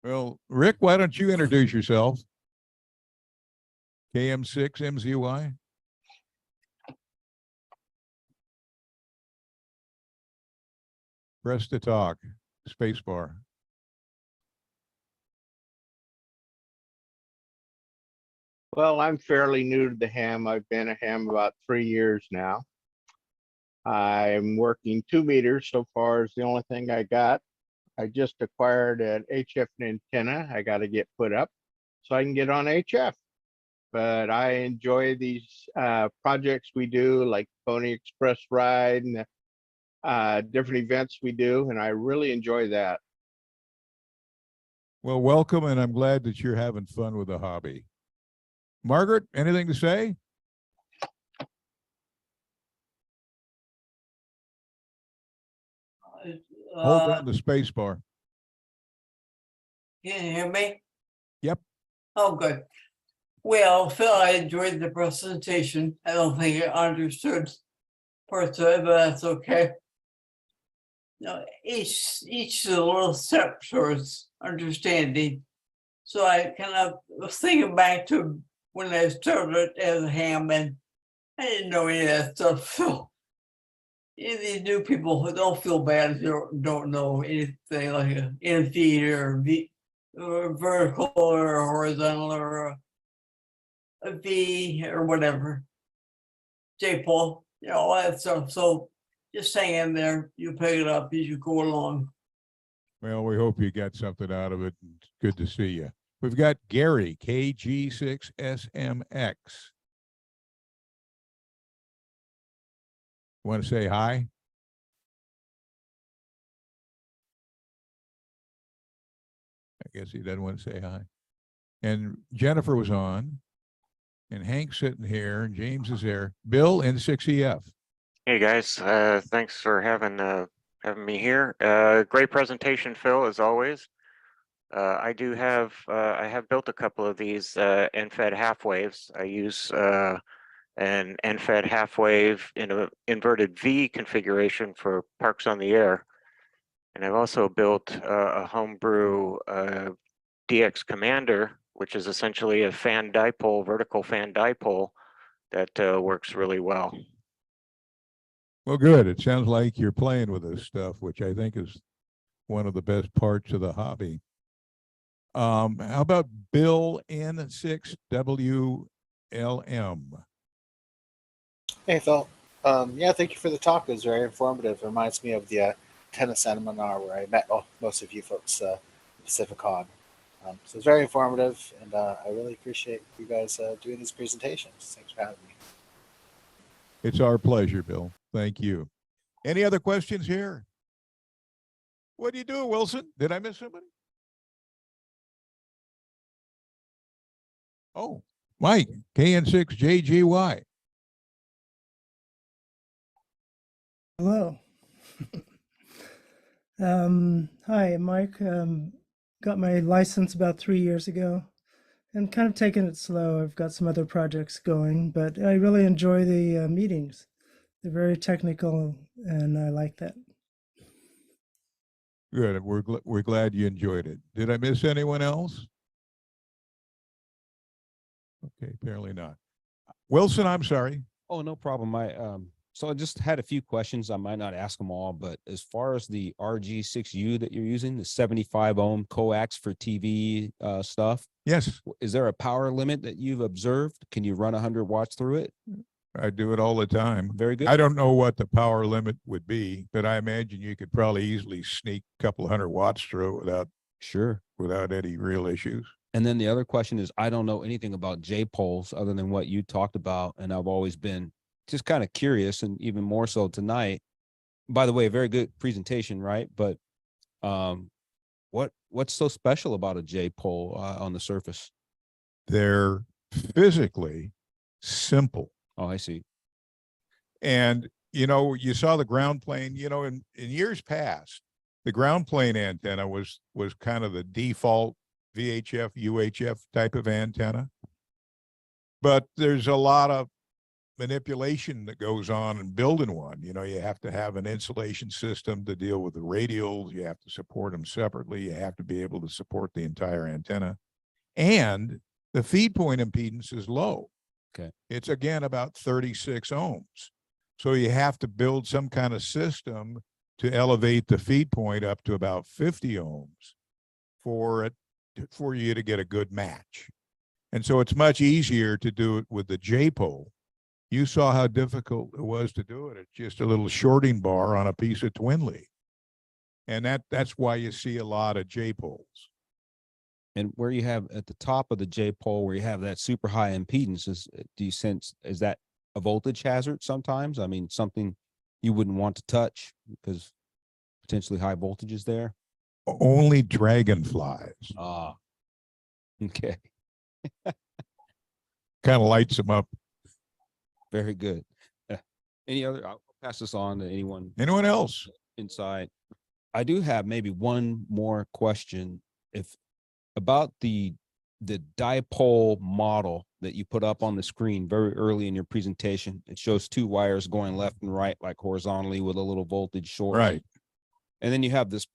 Well, Rick, why don't you introduce yourself? KM6MZY. Press to talk, spacebar. Well, I'm fairly new to the ham. I've been a ham about 3 years now. I'm working 2 meters so far is the only thing I got. I just acquired an HF antenna. I got to get put up so I can get on HF. But I enjoy these projects we do, like Pony Express Ride and different events we do, and I really enjoy that. Well, welcome, and I'm glad that you're having fun with the hobby. Margaret, anything to say? Hold down the space bar. Can you hear me? Yep. Oh, good. Well, Phil, I enjoyed the presentation. I don't think I understood parts of it, but that's okay. No, each of the little steps towards understanding. So I kind of was thinking back to when I started as a ham, and I didn't know any of that stuff. So these new people who don't feel bad if you don't know anything like an in feed or vertical or horizontal or a V or whatever. J-pole, you know, all that stuff. So just hang in there. You pick it up as you go along. Well, we hope you got something out of it. It's good to see you. We've got Gary, KG6SMX. Want to say hi? I guess he doesn't want to say hi. And Jennifer was on, and Hank's sitting here, and James is there. Bill in 6EF. Hey guys, thanks for having me here. Great presentation, Phil, as always. I have built a couple of these end-fed half waves. I use an end-fed half wave in an inverted V configuration for parks on the air. And I've also built a homebrew DX Commander, which is essentially a fan dipole, vertical fan dipole that works really well. Well, good. It sounds like you're playing with this stuff, which I think is one of the best parts of the hobby. How about Bill N6WLM? Hey, Phil. Yeah, thank you for the talk. It was very informative. It reminds me of the tennis seminar where I met most of you folks at PacificCon. So it's very informative, and I really appreciate you guys doing these presentations. Thanks for having me. It's our pleasure, Bill. Thank you. Any other questions here? What do you do, Wilson? Did I miss somebody? Oh, Mike, KN6JGY. Hello. Hi, Mike. Got my license about 3 years ago and kind of taking it slow. I've got some other projects going, but I really enjoy the meetings. They're very technical and I like that. Good. We're glad you enjoyed it. Did I miss anyone else? Okay, apparently not. Wilson, I'm sorry. Oh, no problem. So I just had a few questions. I might not ask them all, but as far as the RG6U that you're using, the 75 ohm coax for TV stuff. Yes. Is there a power limit that you've observed? Can you run 100 watts through it? I do it all the time. Very good. I don't know what the power limit would be, but I imagine you could probably easily sneak a couple of 100 watts through it without any real issues. And then the other question is, I don't know anything about J-poles other than what you talked about, and I've always been just kind of curious, and even more so tonight. By the way, a very good presentation, right? But what's so special about a J-pole on the surface? They're physically simple. Oh, I see. And, you know, you saw the ground plane, you know, in years past, the ground plane antenna was kind of the default VHF, UHF type of antenna. But there's a lot of manipulation that goes on in building one. You know, you have to have an insulation system to deal with the radials. You have to support them separately. You have to be able to support the entire antenna. And the feed point impedance is low. Okay. It's again about 36 ohms. So you have to build some kind of system to elevate the feed point up to about 50 ohms for you to get a good match. And so it's much easier to do it with the J-pole. You saw how difficult it was to do it. It's just a little shorting bar on a piece of twin lead. And that's why you see a lot of J-poles. And where you have at the top of the J pole, where you have that super high impedance, is that a voltage hazard sometimes? I mean, something you wouldn't want to touch because potentially high voltage is there? Only dragonflies. Ah, okay. Kind of lights them up. Very good. Any other, I'll pass this on to anyone. Anyone else? Inside. I do have maybe one more question about the dipole model that you put up on the screen very early in your presentation. It shows two wires going left and right, like horizontally with a little voltage short. Right. And then you have this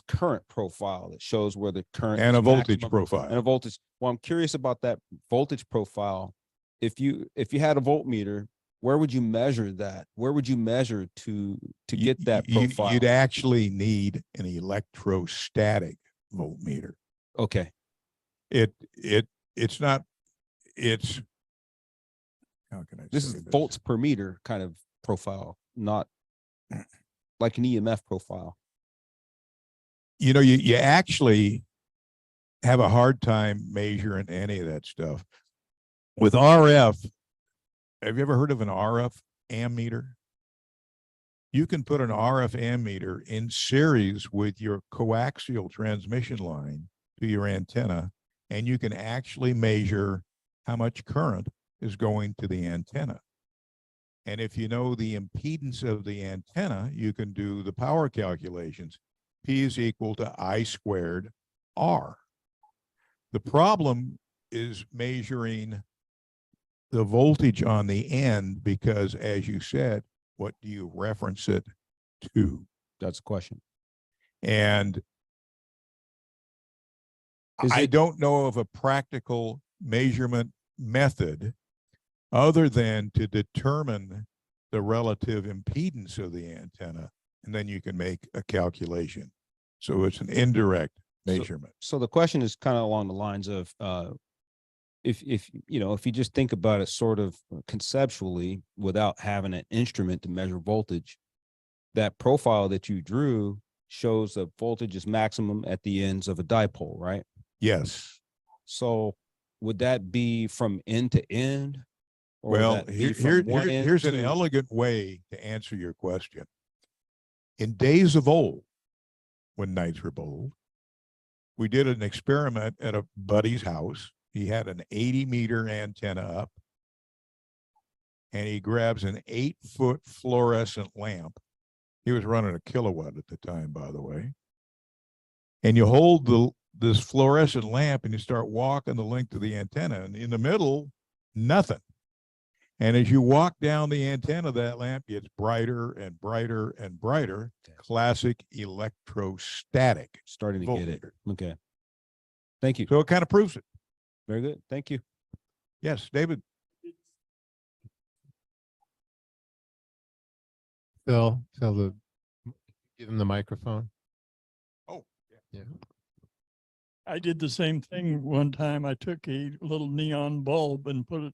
current profile that shows where the current And is a voltage maximum, profile. and a voltage. Well, I'm curious about that voltage profile. If you had a voltmeter, where would you measure that? Where would you measure to get that profile? You'd actually need an electrostatic voltmeter. Okay. It's not, it's, how can I This say is volts per meter kind of profile, not like an EMF profile. You know, you actually have a hard time measuring any of that stuff. With RF, have you ever heard of an RF ammeter? You can put an RF ammeter in series with your coaxial transmission line to your antenna, and you can actually measure how much current is going to the antenna. And if you know the impedance of the antenna, you can do the power calculations. P is equal to I squared R. The problem is measuring the voltage on the end because, as you said, what do you reference it to? That's a question. And I don't know of a practical measurement method other than to determine the relative impedance of the antenna, and then you can make a calculation. So it's an indirect measurement. So the question is kind of along the lines of, if you just think about it sort of conceptually without having an instrument to measure voltage, that profile that you drew shows that voltage is maximum at the ends of a dipole, right? Yes. So would that be from end to end? Or would Well, that be from one end here's an to- elegant way to answer your question. In days of old, when nights were bold, we did an experiment at a buddy's house. He had an 80-meter antenna up, and he grabs an 8-foot fluorescent lamp. He was running a kilowatt at the time, by the way. And you hold this fluorescent lamp and you start walking the length of the antenna, and in the middle, nothing. And as you walk down the antenna, that lamp gets brighter and brighter and brighter. Classic electrostatic. Starting to get it. Okay. Thank you. So it kind of proves it. Very good. Thank you. Yes, David. Phil, give him the microphone. Oh, yeah. I did the same thing one time. I took a little neon bulb and put it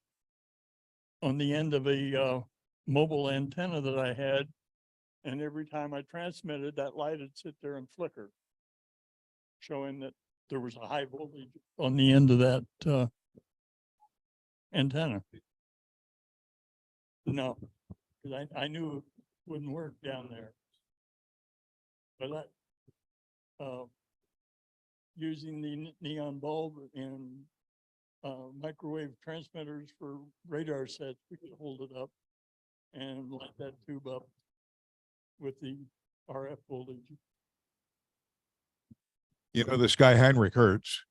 on the end of a mobile antenna that I had. And every time I transmitted, that light would sit there and flicker, showing that there was a high voltage on the end of that antenna. No, because I knew it wouldn't work down there. But using the neon bulb and microwave transmitters for radar sets, we could hold it up and light that tube up with the RF voltage. You know, this guy, Heinrich Hertz,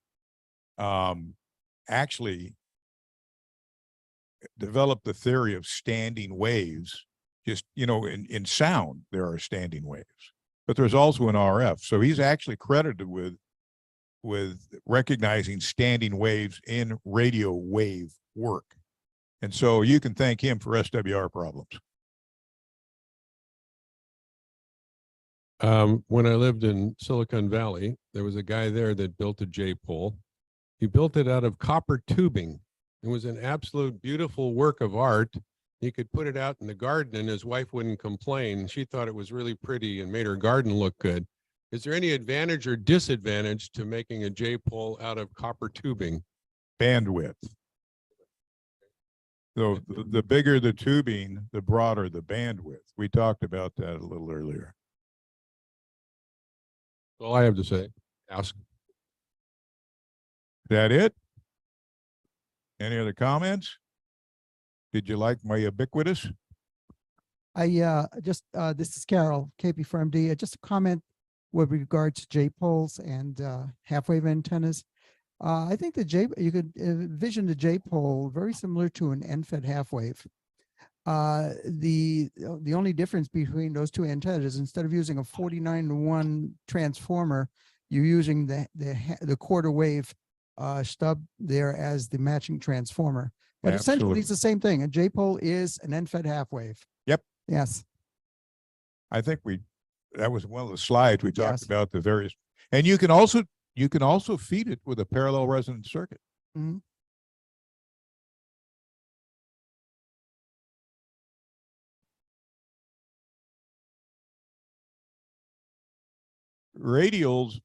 actually developed the theory of standing waves. Just, in sound, there are standing waves, but there's also an RF. So he's actually credited with recognizing standing waves in radio wave work. And so you can thank him for SWR problems. When I lived in Silicon Valley, there was a guy there that built a J-pole. He built it out of copper tubing. It was an absolute beautiful work of art. He could put it out in the garden and his wife wouldn't complain. She thought it was really pretty and made her garden look good. Is there any advantage or disadvantage to making a J-pole out of copper tubing? Bandwidth. So the bigger the tubing, the broader the bandwidth. We talked about that a little earlier. All I have to say, ask. That it? Any other comments? Did you like my Ubiquitous? This is Carol, KP4MD. Just a comment with regard to J-poles and half-wave antennas. I think you could envision the J-pole very similar to an end-fed half-wave. The only difference between those two antennas is instead of using a 49-to-1 transformer, you're using the quarter wave stub there as the matching transformer. But essentially, it's the same thing. A J-pole is an end-fed half-wave. Yep. Yes. I think that was one of the slides we talked about the various, and you can also feed it with a parallel resonant circuit. Mm-hmm. Radials,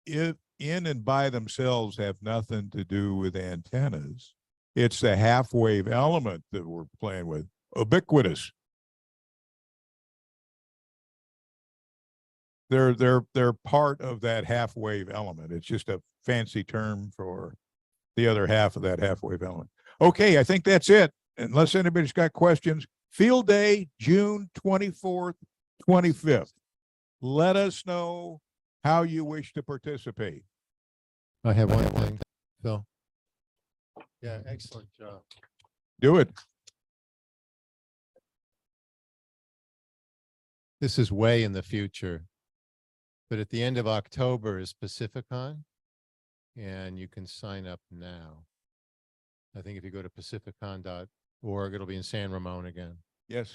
if in and by themselves, have nothing to do with antennas. It's the half wave element that we're playing with. Ubiquitous. They're part of that half wave element. It's just a fancy term for the other half of that half wave element. Okay, I think that's it. Unless anybody's got questions. Field day, June 24th, 25th. Let us know how you wish to participate. I have one thing, Phil. Yeah, excellent job. Do it. This is way in the future, but at the end of October is Pacificon, and you can sign up now. I think if you go to pacificon.org, it'll be in San Ramon again. Yes,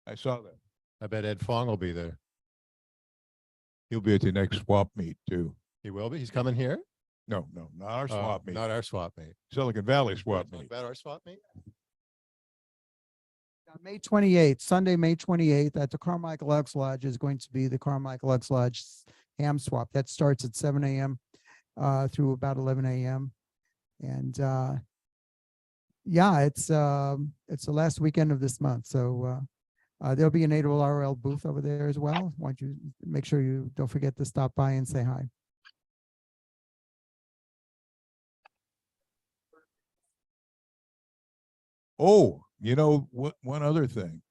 I saw that. I bet Ed Fong will be there. He'll be at the next swap meet too. He will be? He's coming here? No, not our swap meet. Not our swap meet. Silicon Valley swap meet. About our swap meet? May 28th, Sunday, May 28th, at the Carmichael Elks Lodge is going to be the Carmichael Elks Lodge ham swap. That starts at 7 a.m. Through about 11 a.m. And yeah, it's the last weekend of this month. So there'll be an ARRL booth over there as well. Why don't you make sure you don't forget to stop by and say hi. Oh, what? One other thing.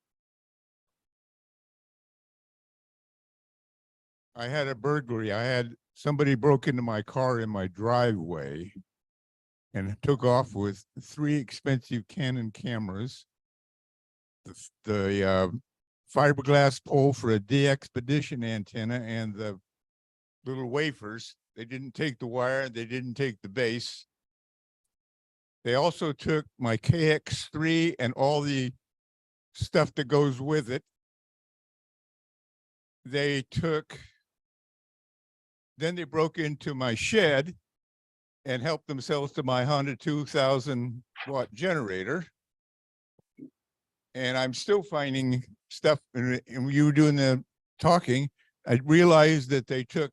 I had a burglary. I had somebody broke into my car in my driveway and took off with 3 expensive Canon cameras, the fiberglass pole for a D-Expedition antenna, and the little wafers. They didn't take the wire. They didn't take the base. They also took my KX3 and all the stuff that goes with it. Then they broke into my shed and helped themselves to my Honda 2000 watt generator. And I'm still finding stuff, and you were doing the talking, I realized that they took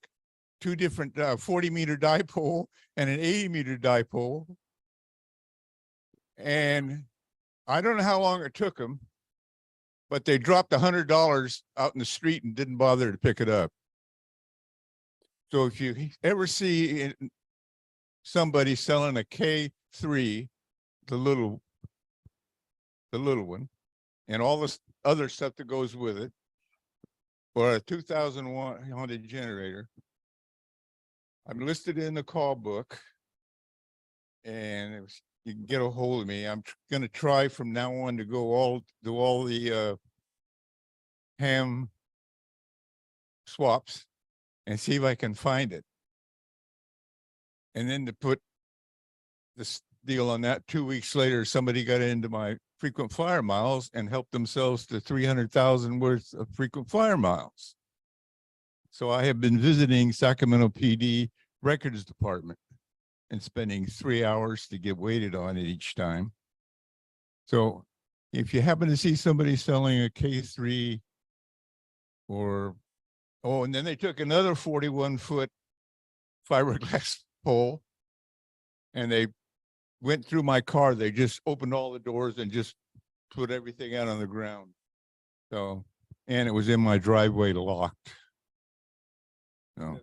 2 different 40-meter dipole and an 80-meter dipole. And I don't know how long it took them, but they dropped $100 out in the street and didn't bother to pick it up. So if you ever see somebody selling a K3, the little one, and all this other stuff that goes with it, or a 2001 Honda generator, I'm listed in the call book, and you can get a hold of me. I'm gonna try from now on to go do all the ham swaps and see if I can find it. And then to put this deal on that, 2 weeks later, somebody got into my frequent flyer miles and helped themselves to 300,000 worth of frequent flyer miles. So I have been visiting Sacramento PD Records Department and spending 3 hours to get waited on it each time. So if you happen to see somebody selling a K3 or, oh, and then they took another 41-foot fiberglass pole and they went through my car. They just opened all the doors and just put everything out on the ground. So, and it was in my driveway locked. So